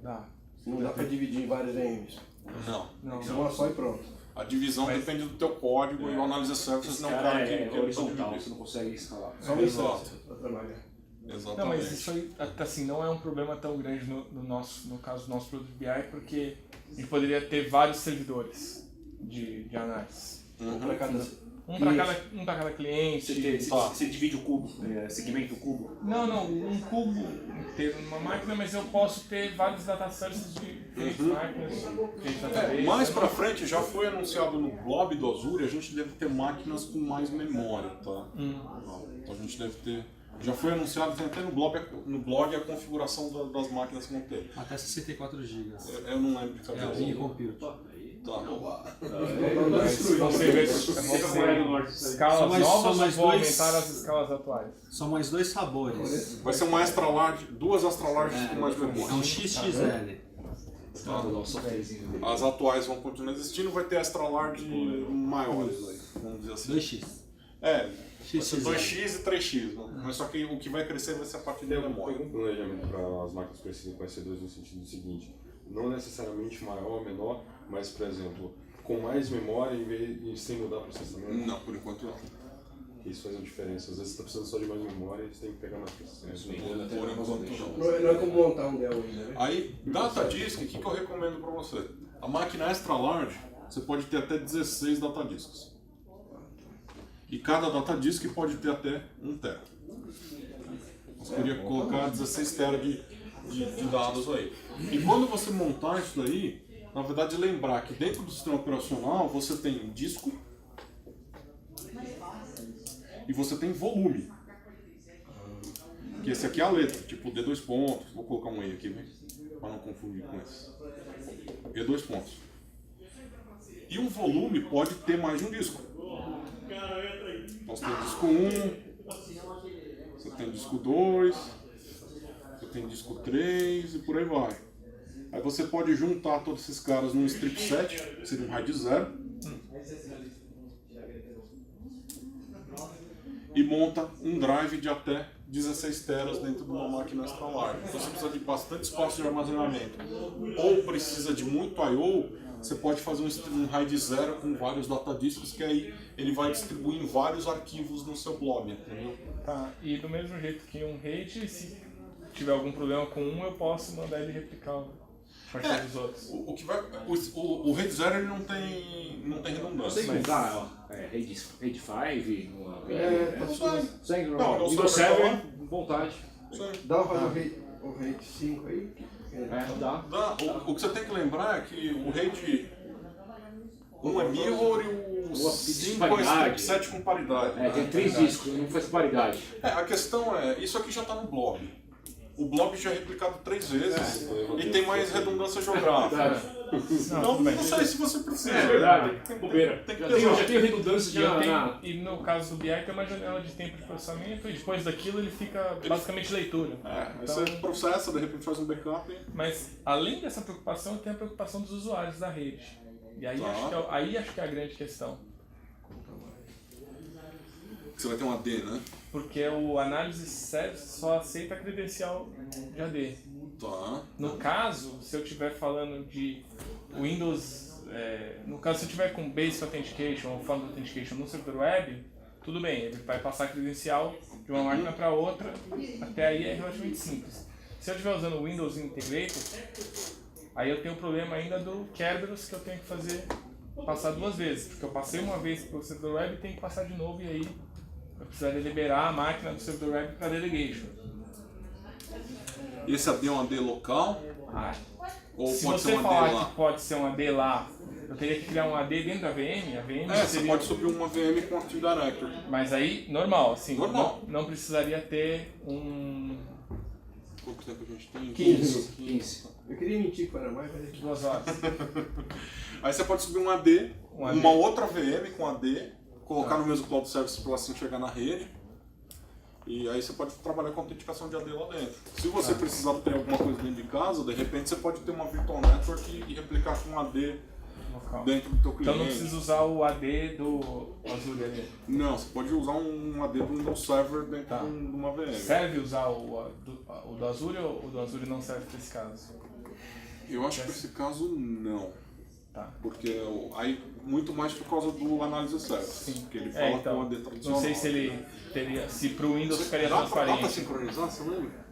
Dá. Não dá para dividir em várias VMs. Não. Uma só e pronto. A divisão depende do teu código e o Analysis Services não é um cara que é quer horizontal, dividir. você não consegue escalar. Só uma Exato. instância para trabalhar. Exatamente. Não, mas isso aí, assim, não é um problema tão grande no caso do nosso produto BI, porque a gente poderia ter vários servidores de análise. Para cada Um para cada cliente. Você divide o cubo, segmenta o cubo. Não, um cubo inteiro numa máquina, mas eu posso ter vários data services de diferentes máquinas, diferentes database. Mais pra frente, já foi anunciado no Blob do Azure, a gente deve ter máquinas com mais memória, tá? Então a gente deve ter... Já foi anunciado, tem até no blog a configuração das máquinas que vão ter. Até 64 GB. Eu não lembro de É a cabeça. Mini Compute. Mas vão ser escalas novas ou vão aumentar as escalas atuais? São mais 2 sabores. Vai ser uma extra large, 2 extra large com mais É memória. um XXL. As atuais vão continuar existindo, vai ter extra large maiores aí, vamos dizer assim. 2X. É, vai ser 2x e 3x, né? Mas só que o que vai crescer vai ser a partir da memória. Tem um planejamento para as máquinas precisas com EC2 no sentido seguinte, não necessariamente maior ou menor, mas, por exemplo, com mais memória em vez de sem mudar o processamento. Não, por enquanto não. Isso faz a diferença. Às vezes você está precisando só de mais memória e você tem que pegar mais processamento. Por enquanto não. Não é como montar um Dell ainda, né? Aí, data disk, o que eu recomendo para você? A máquina extra large, você pode ter até 16 data disks. E cada data disk pode ter até 1 tera. Você poderia colocar 16 tera de dados aí. E quando você montar isso daí, na verdade lembrar que dentro do sistema operacional você tem disco e você tem volume. Que esse aqui é a letra, tipo D2 pontos, vou colocar um E aqui, para não confundir com esse. E2 pontos. E um volume pode ter mais de um disco. Então você tem disco 1, você tem disco 2, você tem disco 3 e por aí vai. Aí você pode juntar todos esses caras num strip set, que seria um RAID 0, e monta um drive de até 16 teras dentro de uma máquina extra large. Então você precisa de bastante espaço de armazenamento ou precisa de muito I/O, você pode fazer um RAID 0 com vários datadiscos, que aí ele vai distribuir em vários arquivos no seu blob, entendeu? Tá, e do mesmo jeito que um RAID, se tiver algum problema com um, eu posso mandar ele replicar a partir dos outros. O RAID 0 ele não tem redundância. Mas RAID 5, Consegue. não, Windows 7, vontade. Dá pra fazer o RAID 5 aí? Dá. O que você tem que lembrar é que o RAID 1 é mirror e o 5 é strip set com paridade. Tem 3 discos, não faz paridade. A questão é, isso aqui já está no blob. O blob já é replicado 3 vezes e tem mais redundância geográfica. Então não sei se você precisa. É verdade, bobeira. Tem que Já tenho redundância E no caso do BI tem uma janela de tempo de processamento e depois daquilo ele fica basicamente leitura. Aí Então, você processa, de repente faz um backup. mas além dessa preocupação, tem a preocupação dos usuários da rede. E aí, acho que é a grande questão. Você vai ter um AD, né? Porque o análise service só aceita a credencial de AD. Tá. No caso, se eu estiver falando de Windows, no caso se eu estiver com Basic Authentication ou Foundry Authentication no servidor web, tudo bem, ele vai passar a credencial de uma máquina para outra, até aí é relativamente simples. Se eu estiver usando o Windows Integrator, aí eu tenho o problema ainda do Kerberos, que eu tenho que fazer passar 2 vezes, porque eu passei uma vez para o servidor web e tenho que passar de novo, e aí eu precisaria liberar a máquina do servidor web para delegation. Esse AD é um AD local? Ou Se pode você ser um AD falar lá? que pode ser um AD lá, eu teria que criar um AD dentro da VM, a VM Você seria... pode subir uma VM com Active Directory. Mas aí, normal, assim, Normal. Não precisaria ter um... Quanto tempo a gente tem? 15. Eu queria mentir que era mais, mas... 2 horas. Aí você pode subir um AD, uma outra VM com AD, colocar no mesmo Cloud Service para assim chegar na rede. E aí você pode trabalhar com autenticação de AD lá dentro. Se você precisar ter alguma coisa dentro de casa, de repente você pode ter uma Virtual Network e replicar com um AD Local. dentro do teu cliente. Então não precisa usar o AD do Azure ali. Não, você pode usar um AD do Windows Server dentro de uma VM. Serve usar o do Azure ou o do Azure não serve para esse caso? Eu acho que nesse caso não. Tá. Porque aí muito mais por causa do análise service. Sim. Que ele fala Então, com o AD tradicional. não sei se ele teria, se para o Windows ficaria Dá pra transparente. sincronizar, você lembra?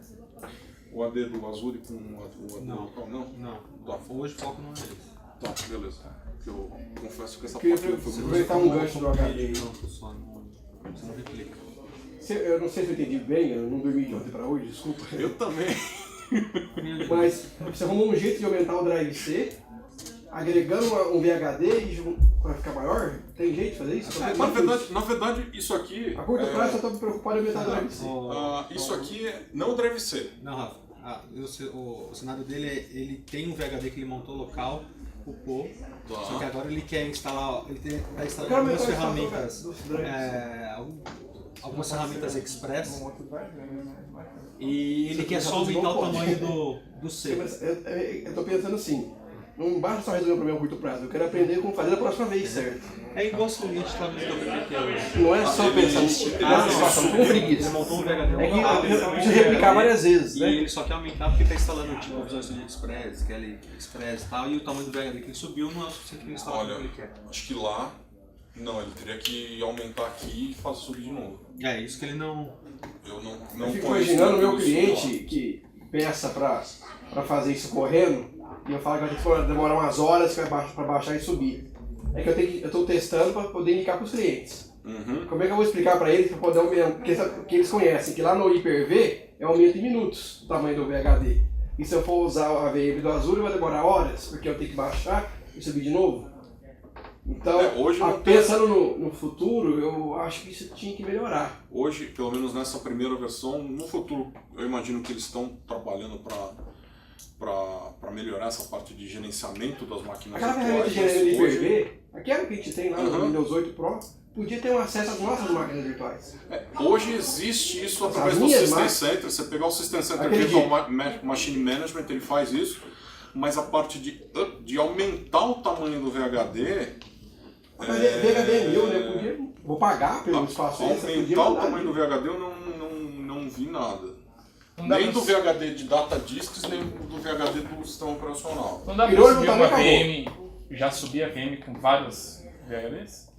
O AD do Azure com o AD local? Não? Não. Tá. Hoje o foco não é esse. Tá, beleza. Eu confesso que essa Queria parte não foi aproveitar um gancho do HD aí. Só você não replica. Eu não sei se eu entendi bem, eu não dormi de ontem para hoje, desculpa. Eu também. Mas você arrumou um jeito de aumentar o drive C, agregando um VHD e vai ficar maior? Tem jeito de fazer isso? Na verdade, isso aqui. A curto prazo eu estou preocupado em aumentar o drive C. Isso aqui não deve ser. Não, Rafa. O cenário dele é, ele tem um VHD que ele montou local. ocupou. Tá. Só que agora ele quer instalar, está instalando Eu quero algumas aumentar a ferramentas, instalação, algumas ferramentas Express, Um outro vai ver, né? e ele quer só aumentar o tamanho do save. Eu tô pensando assim, não basta só resolver um problema a curto prazo, eu quero aprender como fazer da próxima vez, certo? É igual o cliente está no PPT hoje. Não é só pensar nessa situação, com preguiça. Ele montou um VHD. É que eu preciso replicar várias vezes, E né? ele só quer aumentar porque está instalando tipo Visual Studio Express, Kelly Express e tal, e o tamanho do VHD que ele subiu não é o suficiente para instalar o que Olha, ele quer. acho que lá, não, ele teria que aumentar aqui e fazer subir de novo. É isso que ele não. Eu não Eu fico conheço imaginando o meu isso cliente que peça pra fazer isso correndo, e eu falo que vai ter que demorar umas horas pra baixar e subir. É que eu tô testando pra poder indicar pros clientes. Uhum. Como é que eu vou explicar pra eles pra poder aumentar? Porque eles conhecem que lá no Hyper-V é aumento em minutos o tamanho do VHD. E se eu for usar a VM do Azure vai demorar horas, porque eu tenho que baixar e subir de novo. Então, hoje não pensando no futuro, eu acho que isso tinha que melhorar. Hoje, pelo menos nessa primeira versão, no futuro eu imagino que eles estão trabalhando para melhorar essa parte de gerenciamento das máquinas Aquela ferramenta de gerenciamento de hoje, Hyper-V, aquela que a gente tem lá no Windows 8 Pro, podia ter um acesso às nossas máquinas virtuais. hoje existe isso através As do minhas System máquinas- Center. Você pegar o System Center Acredito. Virtual Machine Management, ele faz isso, mas a parte de aumentar o tamanho do VHD... Mas VHD é meu, né? Vou pagar pelo espaço extra, podia Aumentar o mandar tamanho do ali. VHD eu não vi nada. Não dá Nem pra- do VHD de data disks, nem do VHD do sistema operacional. Não dá pra Virou, subir não tá, uma nem VM, já subir a VM com vários VHDs?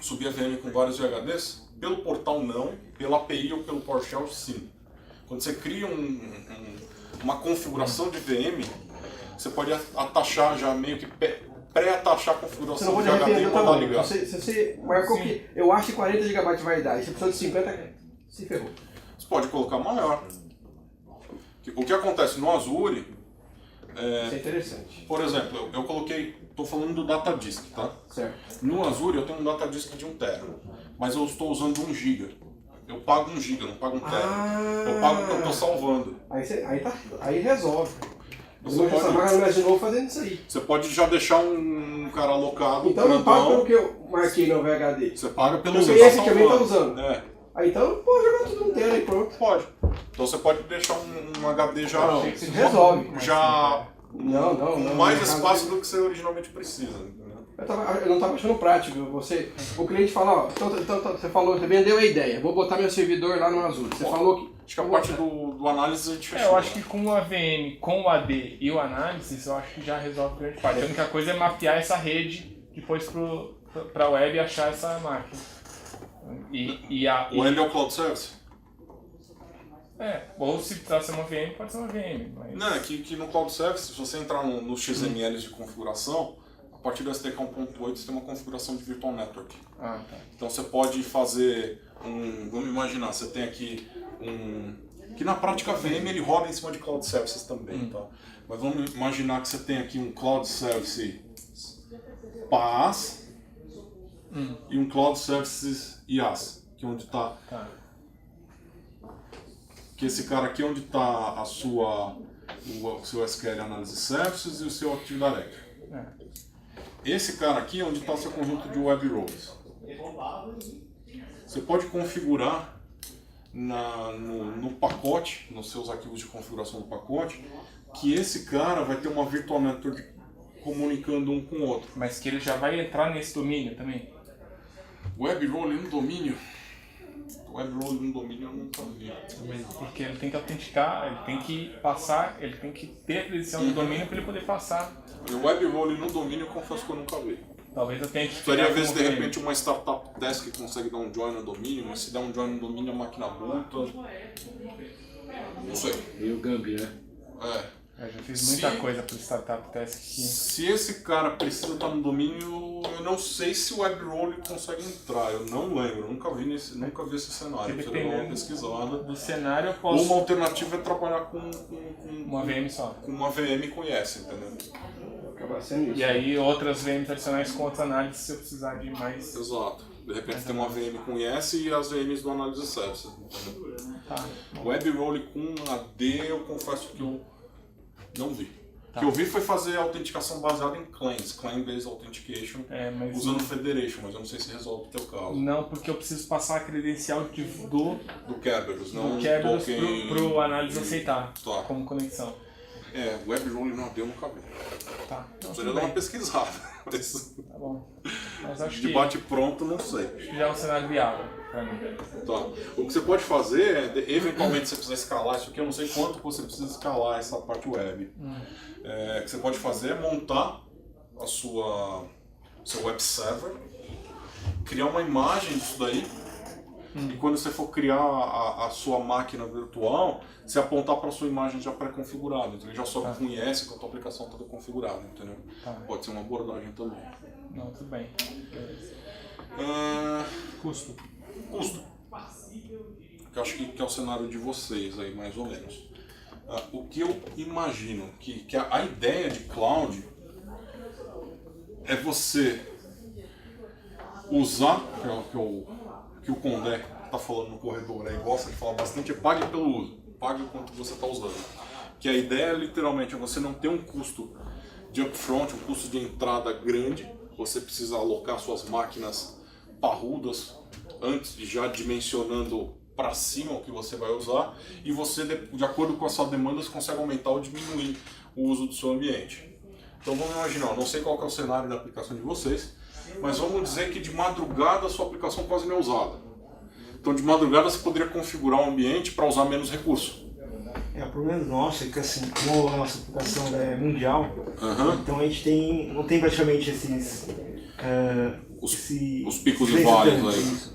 Subir a VM com vários VHDs? Pelo portal não, pela API ou pelo PowerShell sim. Quando você cria uma configuração de VM, você pode atachar já meio que pré-atachar a Você configuração não do pode VHD e arrepender o mandar tamanho. ligar. Se você marcou que eu acho que 40 GB vai dar, e você precisa de 50, se ferrou. Você pode colocar maior. O que acontece no Azure, Isso é interessante. por exemplo, eu coloquei, estou falando do data disk, tá? Certo. No Azure eu tenho um data disk de 1 TB, mas eu estou usando 1 GB. Eu pago 1 GB, não pago 1 TB. Eu pago o que eu estou salvando. Aí resolve. Você Eu vou essa pode- máquina mais de novo fazendo isso aí. Você pode já deixar um cara alocado. Então eu não pago grandão. pelo que eu marquei no VHD. Você paga pelo Eu que sei tá esse que alguém tá salvando. usando. É, Aí então pode jogar tudo no tela e pronto. pode. Então você pode deixar um HD já, Não, isso resolve. já Não. mais no caso espaço do que você originalmente precisa. Entendeu? Eu não estava achando prático. O cliente fala, ó, então, você falou, você vendeu a ideia, vou botar meu servidor lá no Azure. Você falou que. Acho que a parte do análise a gente fechou. Eu acho que com a VM, com o AD e o Analysis, eu acho que já resolve grande parte. A única coisa é mapear essa rede depois para a web e achar essa máquina. O web é o Cloud Service? Ou se precisar ser uma VM, pode ser uma VM. Mas... Não, é que no Cloud Service, se você entrar no XML de configuração, a partir do SDK 1.8 você tem uma configuração de Virtual Network. Ah, tá. Então você pode fazer vamos imaginar, você tem aqui que na prática a VM ele roda em cima de Cloud Services também, tá? Mas vamos imaginar que você tem aqui um Cloud Service PaaS e um Cloud Services IaaS, que é onde está... Tá. Que esse cara aqui é onde está o seu SQL Analysis Services e o seu Active Directory. Esse cara aqui é onde está o seu conjunto de web roles. Você pode configurar no pacote, nos seus arquivos de configuração do pacote, que esse cara vai ter uma virtual network comunicando um com o outro. Mas que ele já vai entrar nesse domínio também? Web role no domínio? Web role no domínio eu nunca vi. Porque ele tem que autenticar, ele tem que passar, ele tem que ter a credencial do domínio para ele poder passar. O web role no domínio eu confesso que eu nunca vi. Talvez eu tenha que Seria às vezes como de VM. repente uma startup desk que consegue dar um join no domínio, mas se der um join no domínio a máquina multa. Não sei. Meio Gambi, né? É. Eu já fiz muita coisa para Startup Task que... Se esse cara precisa estar no domínio, eu não sei se o web role consegue entrar, eu não lembro, nunca vi esse cenário, Porque você deu uma dependendo pesquisada. do cenário eu Ou posso... uma alternativa é trabalhar com Uma VM só. com uma VM com IS, entendeu? Acaba sendo isso. E aí outras VMs adicionais com outras análises se eu precisar de mais... Exato. De repente tem uma VM com IS e as VMs do Analysis Services, entendeu? Tá. Web role com AD eu confesso que eu não vi. O que eu vi foi fazer autenticação baseada em claims, claim-based authentication, mas usando o Federation, mas eu não sei se resolve o teu caso. Não, porque eu preciso passar a credencial do Kerberos, não do Kerberos token... pro análise aceitar Tá. como conexão. Web Rolling não deu, nunca vi. Tá. Poderia dar uma pesquisada, mas Tá bom. Mas acho de que bate pronto, não sei. já é um cenário viável pra mim. Tá. O que você pode fazer é, eventualmente, se você precisar escalar isso aqui, eu não sei quanto você precisa escalar essa parte web. O que você pode fazer é montar o seu web server, criar uma imagem disso daí, e quando você for criar a sua máquina virtual, você apontar para a sua imagem já pré-configurada. Então ele já sobe com IS com a tua aplicação toda configurada, entendeu? Pode ser uma abordagem também. Não, tudo bem. Custo. Que eu acho que é o cenário de vocês aí, mais ou menos. O que eu imagino que a ideia de cloud é você usar, que o Condé está falando no corredor aí, gosta de falar bastante, é pague pelo uso, pague o quanto você está usando. Que a ideia literalmente é você não ter um custo de upfront, um custo de entrada grande, você precisa alocar suas máquinas parrudas antes de já dimensionando para cima o que você vai usar, e você, de acordo com a sua demanda, você consegue aumentar ou diminuir o uso do seu ambiente. Então vamos imaginar, não sei qual que é o cenário da aplicação de vocês, mas vamos dizer que de madrugada a sua aplicação quase não é usada. Então de madrugada você poderia configurar o ambiente para usar menos recurso. O problema nosso é que assim, como a nossa aplicação é mundial, então a gente não tem praticamente esses... os picos e vales aí.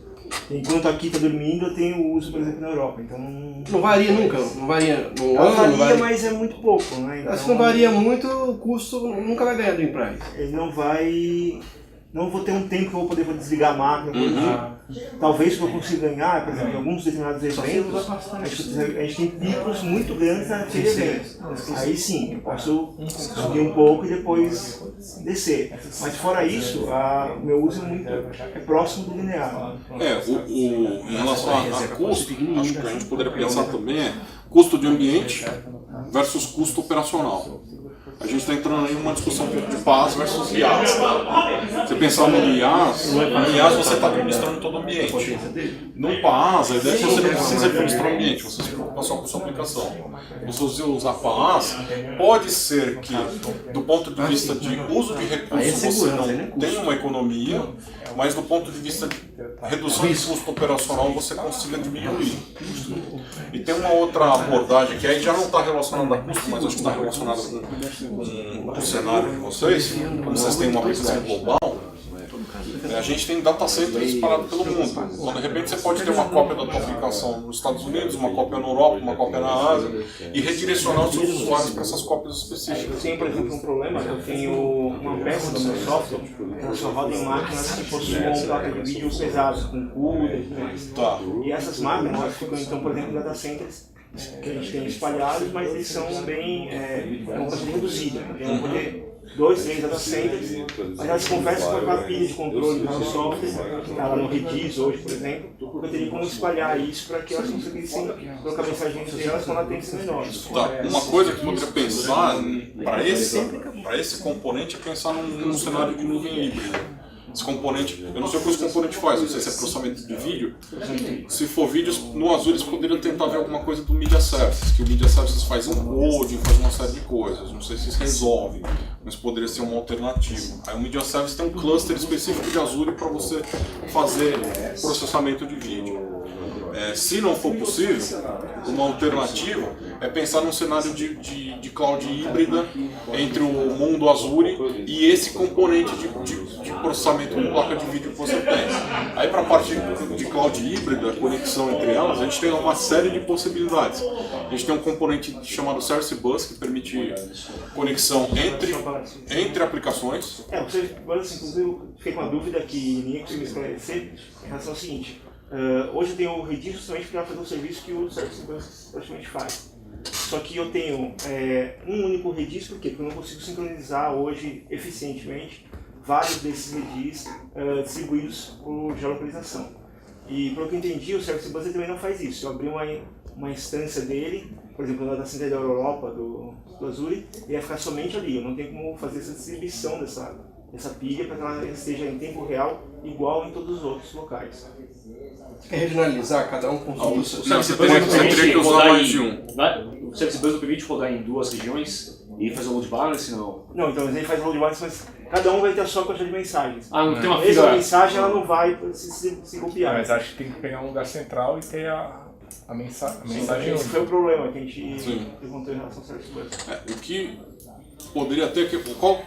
Enquanto aqui está dormindo, eu tenho uso, por exemplo, na Europa. Então não varia nunca, não varia no ano, varia, não varia, mas é muito pouco, né? Então, se não varia muito, o custo nunca vai ganhar do Enterprise. Ele não vai... Não vou ter um tempo que eu vou poder desligar a máquina. Talvez que eu consiga ganhar, por exemplo, em alguns determinados eventos, a gente tem picos muito grandes naquele evento. Aí sim, eu posso subir um pouco e depois descer. Mas fora isso, o meu uso é próximo do linear. Em relação a custo, acho que a gente poderia pensar também custo de ambiente versus custo operacional. A gente está entrando em uma discussão de PaaS versus IaaS. Você pensar no IaaS você está administrando todo o ambiente. No PaaS, a ideia é que você não precisa administrar o ambiente, você se preocupa só com a sua aplicação. Se você usar PaaS, pode ser que, do ponto de vista de uso de recursos, você não tenha uma economia, mas do ponto de vista de redução de custo operacional, você consiga diminuir. E tem uma outra abordagem que aí já não está relacionada a custo, mas acho que está relacionada com o cenário de vocês, como vocês têm uma aplicação global. A gente tem data centers espalhados pelo mundo. Então, de repente, você pode ter uma cópia da tua aplicação nos Estados Unidos, uma cópia na Europa, uma cópia na Ásia, e redirecionar os seus usuários para essas cópias específicas. Eu tenho, por exemplo, um problema, eu tenho uma peça do meu software, ela só roda em máquinas que possuem placa de vídeo pesadas, com CUDA e tudo mais. E essas máquinas, elas ficam, então, por exemplo, em data centers, que a gente tem espalhados, mas eles são bem bastante reduzidos. Então, eu vou ter 2, 3 data centers, mas elas conversam com a pilha de controle do seu software, que está lá no Redis hoje, por exemplo, porque eu teria como espalhar isso para que elas conseguissem trocar mensagem entre elas com latências menores. Uma coisa que eu poderia pensar para esse componente é pensar num cenário de nuvem híbrida. Esse componente, eu não sei o que esse componente faz, não sei se é processamento de vídeo. Se for vídeos, no Azure eles poderiam tentar ver alguma coisa do Media Services, que o Media Services faz um coding, faz uma série de coisas. Não sei se isso resolve, mas poderia ser uma alternativa. Aí o Media Services tem um cluster específico de Azure para você fazer processamento de vídeo. Se não for possível, uma alternativa é pensar num cenário de cloud híbrida entre o mundo Azure e esse componente de processamento de placa de vídeo que você tem. Aí para a parte de cloud híbrida, conexão entre elas, a gente tem uma série de possibilidades. A gente tem um componente chamado Service Bus, que permite conexão entre aplicações. Você, inclusive, eu fiquei com uma dúvida que ninguém conseguiu esclarecer em relação ao seguinte. Hoje eu tenho o Redis justamente para fazer um serviço que o Service Bus praticamente faz. Só que eu tenho um único Redis, por quê? Porque eu não consigo sincronizar hoje eficientemente vários desses Redis distribuídos por geolocalização. E pelo que eu entendi, o Service Bus também não faz isso. Eu abri uma instância dele por exemplo, no data center da Europa, do Azure, ele vai ficar somente ali. Eu não tenho como fazer essa distribuição dessa pilha para que ela esteja em tempo real igual em todos os outros locais. Você quer regionalizar cada um com O sua Service Você Bus não teria que permite usar rodar mais de o Service Bus não permite rodar em 2 regiões e fazer o load balance, não? Não, então ele faz load balance, mas cada um vai ter a sua quantidade de mensagens. Ah, não tem uma Essa fila... mensagem ela não vai se copiar. Mas acho que tem que pegar um lugar central e ter a mensagem Esse foi o única. problema que a gente Sim. levantou em relação ao Service Bus. O que poderia ter,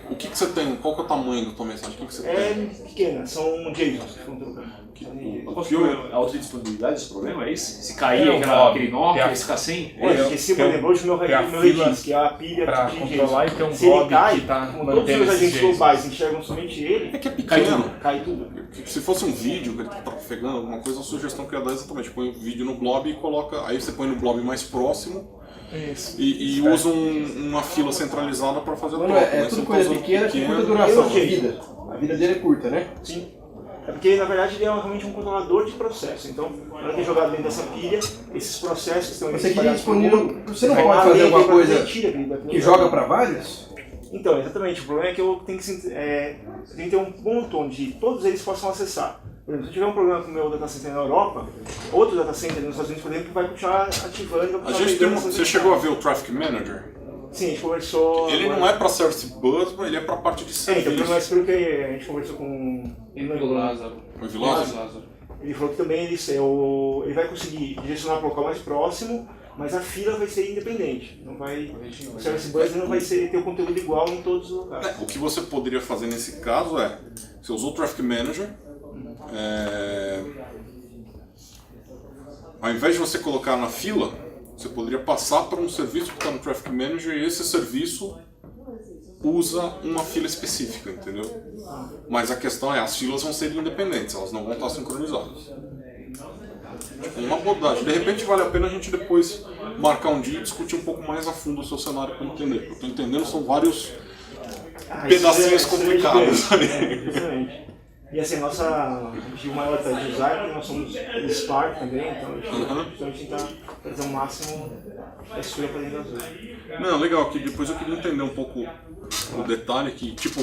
o que você tem, qual que é o tamanho da tua mensagem? O que você tem? É pequena, são JSONs que vão trocando. Eu posso ter a alta disponibilidade desse problema, é isso? Se cair Não, aquele nó, tem a- vai ficar sem? Olha, esqueci, por exemplo, hoje meu tem a meu fila redis, que é a pilha pra de controlar e ter um Se ele blob cai, que tá como todos mantendo os esses agentes JSONs. globais enxergam somente ele, É que é Cai pequeno. tudo. cai tudo. Se fosse um vídeo que ele tá pegando alguma coisa, a sugestão que eu ia dar é exatamente, põe o vídeo no blob e coloca, aí você põe no blob mais próximo Isso. e usa uma fila centralizada para fazer a Não, troca. é Mas tudo se coisa for usando pequena com pequeno, curta duração, a Ok. vida. A vida dele é curta, né? Sim. É porque, na verdade, ele é realmente um controlador de processo. Então, na hora que é jogado dentro dessa pilha, esses processos que estão Você queria espalhados pelo disponível. mundo, Você não vai pode lá, fazer lê, alguma vai coisa lá e tira aquele daquele que lugar. joga para vários? Então, exatamente. O problema é que eu tenho que ter um ponto onde todos eles possam acessar. Por exemplo, se eu tiver um problema com o meu data center na Europa, outro data center nos Estados Unidos, por exemplo, vai continuar ativando. Vai A continuar gente tem pegando uma, essas você chegou a mensagens. ver o Traffic Manager? Sim, a gente conversou. Ele agora. não é para Service Bus, mas ele é para parte de Então, serviço. mas pelo que a gente conversou com Pelo Lázaro. Foi Vilosa? Lázaro. ele falou que também ele vai conseguir direcionar para o local mais próximo, mas a fila vai ser independente. Não vai, o Service Bus não vai ter o conteúdo igual em todos os locais. O que você poderia fazer nesse caso é, você usou o Traffic Manager, ao invés de você colocar na fila, você poderia passar para um serviço que está no Traffic Manager e esse serviço usa uma fila específica, entendeu? Mas a questão é, as filas vão ser independentes, elas não vão estar sincronizadas. Tipo, uma abordagem. De repente vale a pena a gente depois marcar um dia e discutir um pouco mais a fundo o seu cenário para entender. Eu estou entendendo, são vários pedacinhos complicados. Exatamente. E assim, a nossa objetivo maior está de usar, porque nós somos o Spark também, então a gente tenta trazer o máximo da estrutura para dentro da Azure. Não, legal, que depois eu queria entender um pouco o detalhe que, tipo,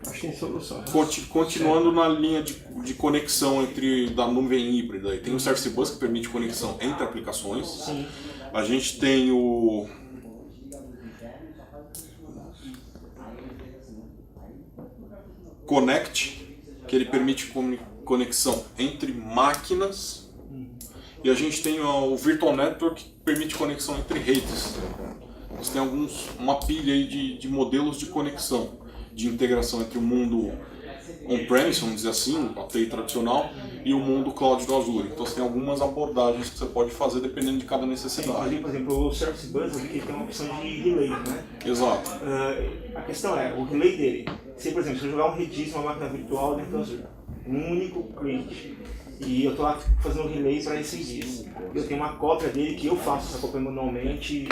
Acho que tem solução. continuando na linha de conexão da nuvem híbrida, e tem o Service Bus que permite conexão entre aplicações. Sim. A gente tem o Connect, que ele permite conexão entre máquinas. E a gente tem o Virtual Network, que permite conexão entre redes. Você tem uma pilha aí de modelos de conexão, de integração entre o mundo on-premise, vamos dizer assim, a API tradicional, e o mundo cloud do Azure. Então você tem algumas abordagens que você pode fazer dependendo de cada necessidade. Por exemplo, o Service Bus, eu vi que ele tem uma opção de relay, né? Exato. A questão é, o relay dele, se por exemplo, se eu jogar um redis numa máquina virtual dentro do Azure, um único cliente, e eu estou lá fazendo um relay para esse redis, eu tenho uma cópia dele que eu faço essa cópia manualmente,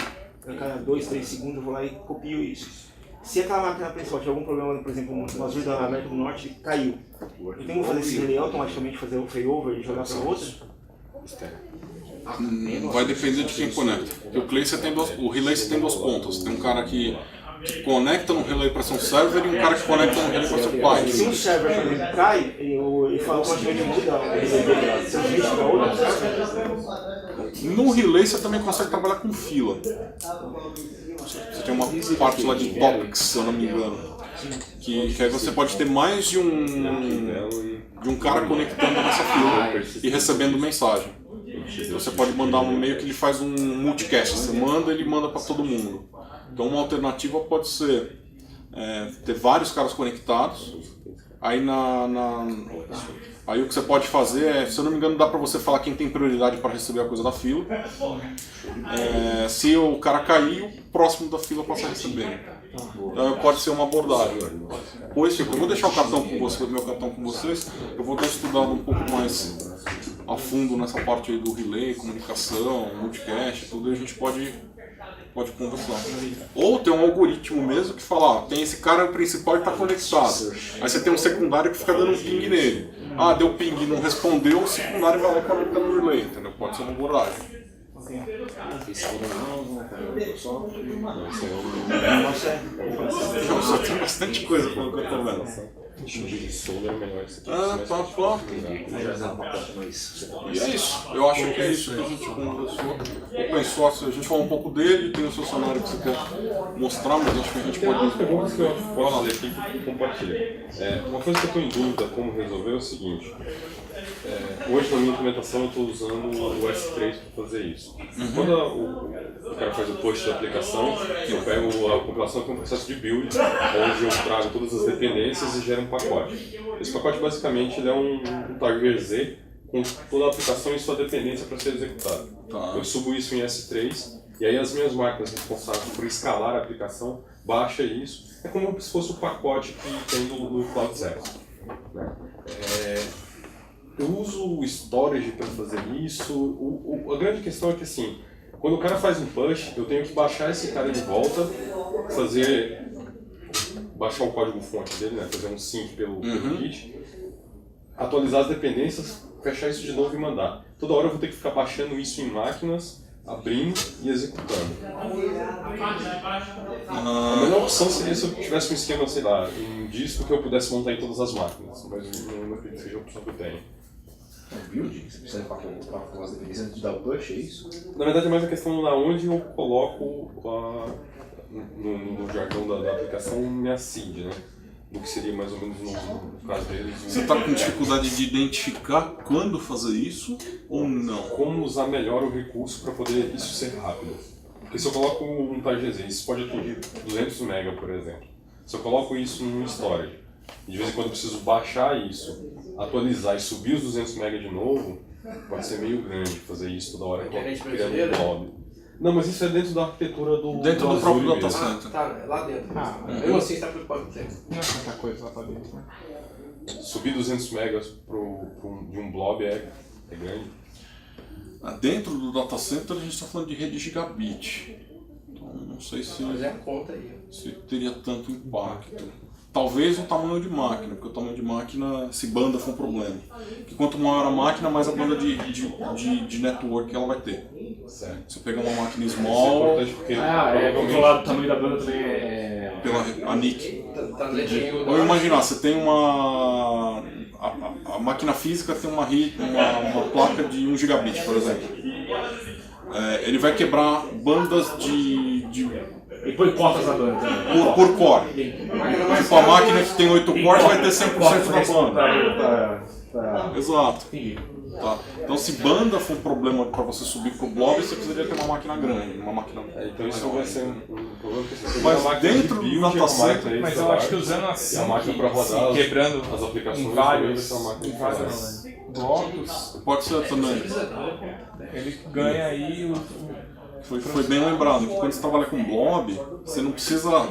a cada 2, 3 segundos eu vou lá e copio isso. Se aquela máquina principal tiver algum problema, por exemplo, no Azure da América do Norte caiu, eu tenho que fazer esse relay automaticamente, fazer o failover e jogar para outra? Vai depender de quem conecta. Porque o relay você tem duas pontas. Tem um cara que conecta no relay para ser um server e um cara que conecta no relay para ser um Se client. um server, por exemplo, cai, ele fala automaticamente muda o relay dele, se eu switch para outro server. No relay você também consegue trabalhar com fila. Você tem uma parte lá de topics, se eu não me engano. Que aí você pode ter mais de um cara conectando nessa fila e recebendo mensagem. Então você pode mandar meio que ele faz um multicast. Você manda, ele manda para todo mundo. Então uma alternativa pode ser ter vários caras conectados. Aí aí o que você pode fazer é, se eu não me engano, dá pra você falar quem tem prioridade para receber a coisa da fila. Se o cara cair, o próximo da fila passa a receber. Pode ser uma abordagem. Pois, eu vou deixar o meu cartão com vocês. Eu vou dar estudado um pouco mais a fundo nessa parte aí do relay, comunicação, multicast, tudo, e a gente pode conversar. Ou tem um algoritmo mesmo que fala, tem esse cara principal e está conectado. Aí você tem um secundário que fica dando um ping nele. Deu ping e não respondeu, o secundário vai lá e conecta no relay, entendeu? Pode ser uma abordagem. Esse não, Microsoft. Nossa, tem bastante coisa pelo que eu tô vendo. De solda é melhor esse aqui. Ah, tá, tá. E é isso. Eu acho que é isso que a gente conversou. Open source, a gente falou um pouco dele, tem o seu cenário que você quer mostrar, mas acho que a gente Tem algumas pode... perguntas que eu posso ler aqui e compartilhar. Uma coisa que eu estou em dúvida como resolver é o seguinte. Hoje na minha implementação eu estou usando o S3 para fazer isso. Quando o cara faz o push da aplicação, eu pego a compilação com um processo de build, onde eu trago todas as dependências e gero um pacote. Esse pacote basicamente ele é um Tiger com toda a aplicação e sua dependência para ser executada. Eu subo isso em S3 e aí as minhas máquinas responsáveis por escalar a aplicação baixa isso. É como se fosse o pacote que tem no Cloud Zero. Eu uso o storage para fazer isso. A grande questão é que assim, quando o cara faz um push, eu tenho que baixar esse cara de volta, baixar o código fonte dele, né, fazer um sync pelo Git, atualizar as dependências, fechar isso de novo e mandar. Toda hora eu vou ter que ficar baixando isso em máquinas, abrindo e executando. A melhor opção seria se eu tivesse um esquema, sei lá, um disco que eu pudesse montar em todas as máquinas, mas não acredito que seja a opção que eu tenho. Build? Você precisa para as dependências de dar o push, é isso? Na verdade é mais a questão de onde eu coloco no jargão da aplicação minha seed, né? Do que seria mais ou menos no caso deles. Você está com dificuldade de identificar quando fazer isso ou não? Como usar melhor o recurso para poder isso ser rápido. Porque se eu coloco um TarGZ, isso pode atingir 200 MB, por exemplo. Se eu coloco isso num storage, de vez em quando eu preciso baixar isso, atualizar e subir os 200 MB de novo, pode ser meio grande fazer isso toda hora criando um blob. Não, mas isso é dentro da arquitetura do dentro do próprio data center. Tá, é lá dentro. Mesmo assim, você está preocupado com o tempo. Não é tanta coisa lá pra dentro, né? Subir 200 MB de um blob é grande. Dentro do data center a gente está falando de rede gigabit. Então não sei se, Mas é a conta aí. se teria tanto impacto. Talvez o tamanho de máquina, porque o tamanho de máquina, se banda for um problema. Porque quanto maior a máquina, mais a banda de network ela vai ter. Certo. Se eu pegar uma máquina Isso é small, importante porque Controlado o tamanho da banda também é... pela a NIC. Tá dedinho. Ou imaginar, você tem uma... A máquina física tem uma placa de 1 gigabit, por exemplo. Ele vai quebrar bandas de E põe cotas na banda também. por core. Tipo, a máquina que tem 8 cores vai ter 100% da banda. Exato. Tá. Então se banda for um problema para você subir pro blob, você precisaria ter uma máquina grande, uma máquina... então isso vai ser um problema porque você Mas dentro do data center... Mas eu acho que usando assim, a máquina para rodar quebrando as aplicações em vários blocos, Pode ser também. ele ganha aí Foi bem lembrado que quando você trabalha com blob, você não precisa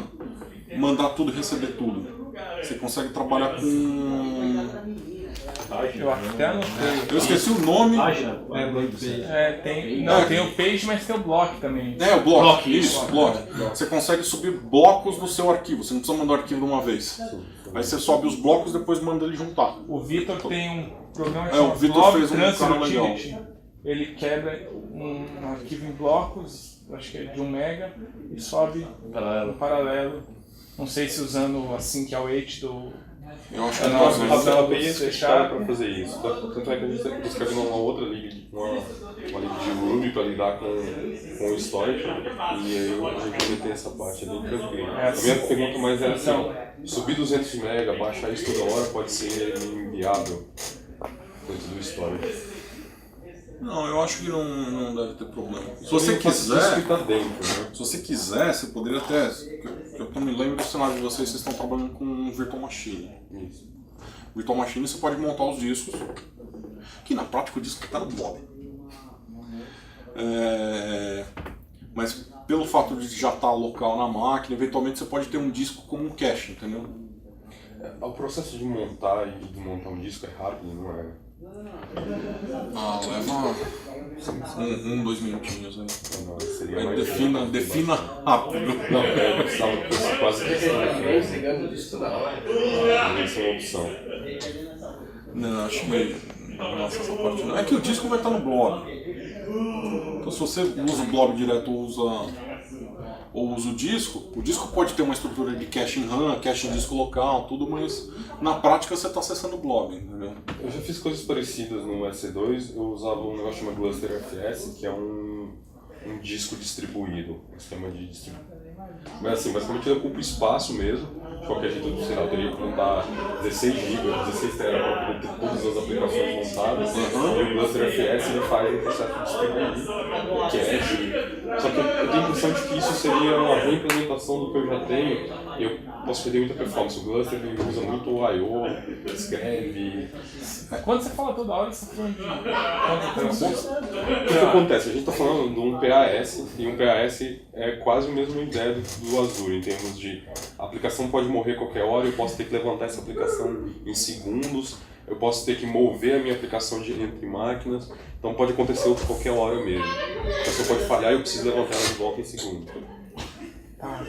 mandar tudo e receber tudo. Você consegue trabalhar com... Eu até anotei. Eu esqueci o nome. Tem o page, mas tem o block também. O block, isso, block. Você consegue subir blocos do seu arquivo, você não precisa mandar o arquivo de uma vez. Aí você sobe os blocos e depois manda ele juntar. O Vitor tem um programa o Vitor fez um cara legal. Utility. Ele quebra um arquivo em blocos, acho que é de 1 MB, e sobe no paralelo. Não sei se usando assim que é o H do... Eu acho que Nós não, temos fechado para fazer isso. Tanto é que a gente está escrevendo uma outra liga, uma liga de Ruby para lidar com o storage, e aí a gente também tem essa parte ali tranquilo. A minha pergunta mais era assim, subir 200 MB, baixar isso toda hora pode ser inviável dentro do storage. Não, eu acho que não deve ter problema. Se você quiser, se você quiser, você poderia até... Eu me lembro do cenário de vocês estão trabalhando com Virtual Machine. Isso. Virtual Machine você pode montar os discos, que na prática o disco está no blob. Mas pelo fato de já estar local na máquina, eventualmente você pode ter um disco como um cache, entendeu? O processo de montar e desmontar um disco é rápido, não é? Leva 2 minutinhos aí. Não, seria Aí mais defina rápido. Não, eu precisava quase Pegando disso toda hora. Essa é uma opção. Não, acho que... Nossa, essa parte não. É que o disco vai estar no blog. Então, se você usa o blob direto ou usa o disco pode ter uma estrutura de cache em RAM, cache em disco local, tudo, mas na prática você está acessando o blob, entendeu? Eu já fiz coisas parecidas no EC2, eu usava um negócio chamado Gluster FS, que é um disco distribuído, um sistema de distribuição. Mas assim, basicamente ele ocupa espaço mesmo, de qualquer jeito, sei lá, eu teria que montar 16 GB, 16 TB para poder ter todas as aplicações montadas, e o Gluster FS ele faz o processo de distribuir, cache. Só que eu tenho a impressão de que isso seria uma reimplementação do que eu já tenho, e eu posso perder muita performance. O Gluster ele usa muito o I/O, escreve. Quando você fala toda hora, você está falando de quantas operações? O que acontece? A gente está falando de um PAS, e um PAS é quase a mesma ideia do Azure, em termos de a aplicação pode morrer a qualquer hora, eu posso ter que levantar essa aplicação em segundos, eu posso ter que mover a minha aplicação entre máquinas, então pode acontecer a qualquer hora mesmo. A pessoa pode falhar e eu preciso levantar ela de volta em segundos. Tá.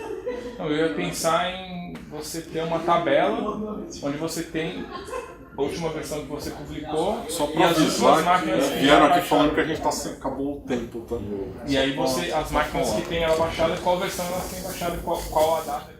Não, eu ia pensar em você ter uma tabela onde você tem a última versão que você publicou Só e para as suas máquinas que vieram aqui baixaram. falando que a gente acabou o tempo também. E aí você, as máquinas que tem ela baixada, qual versão elas têm baixada, qual a data.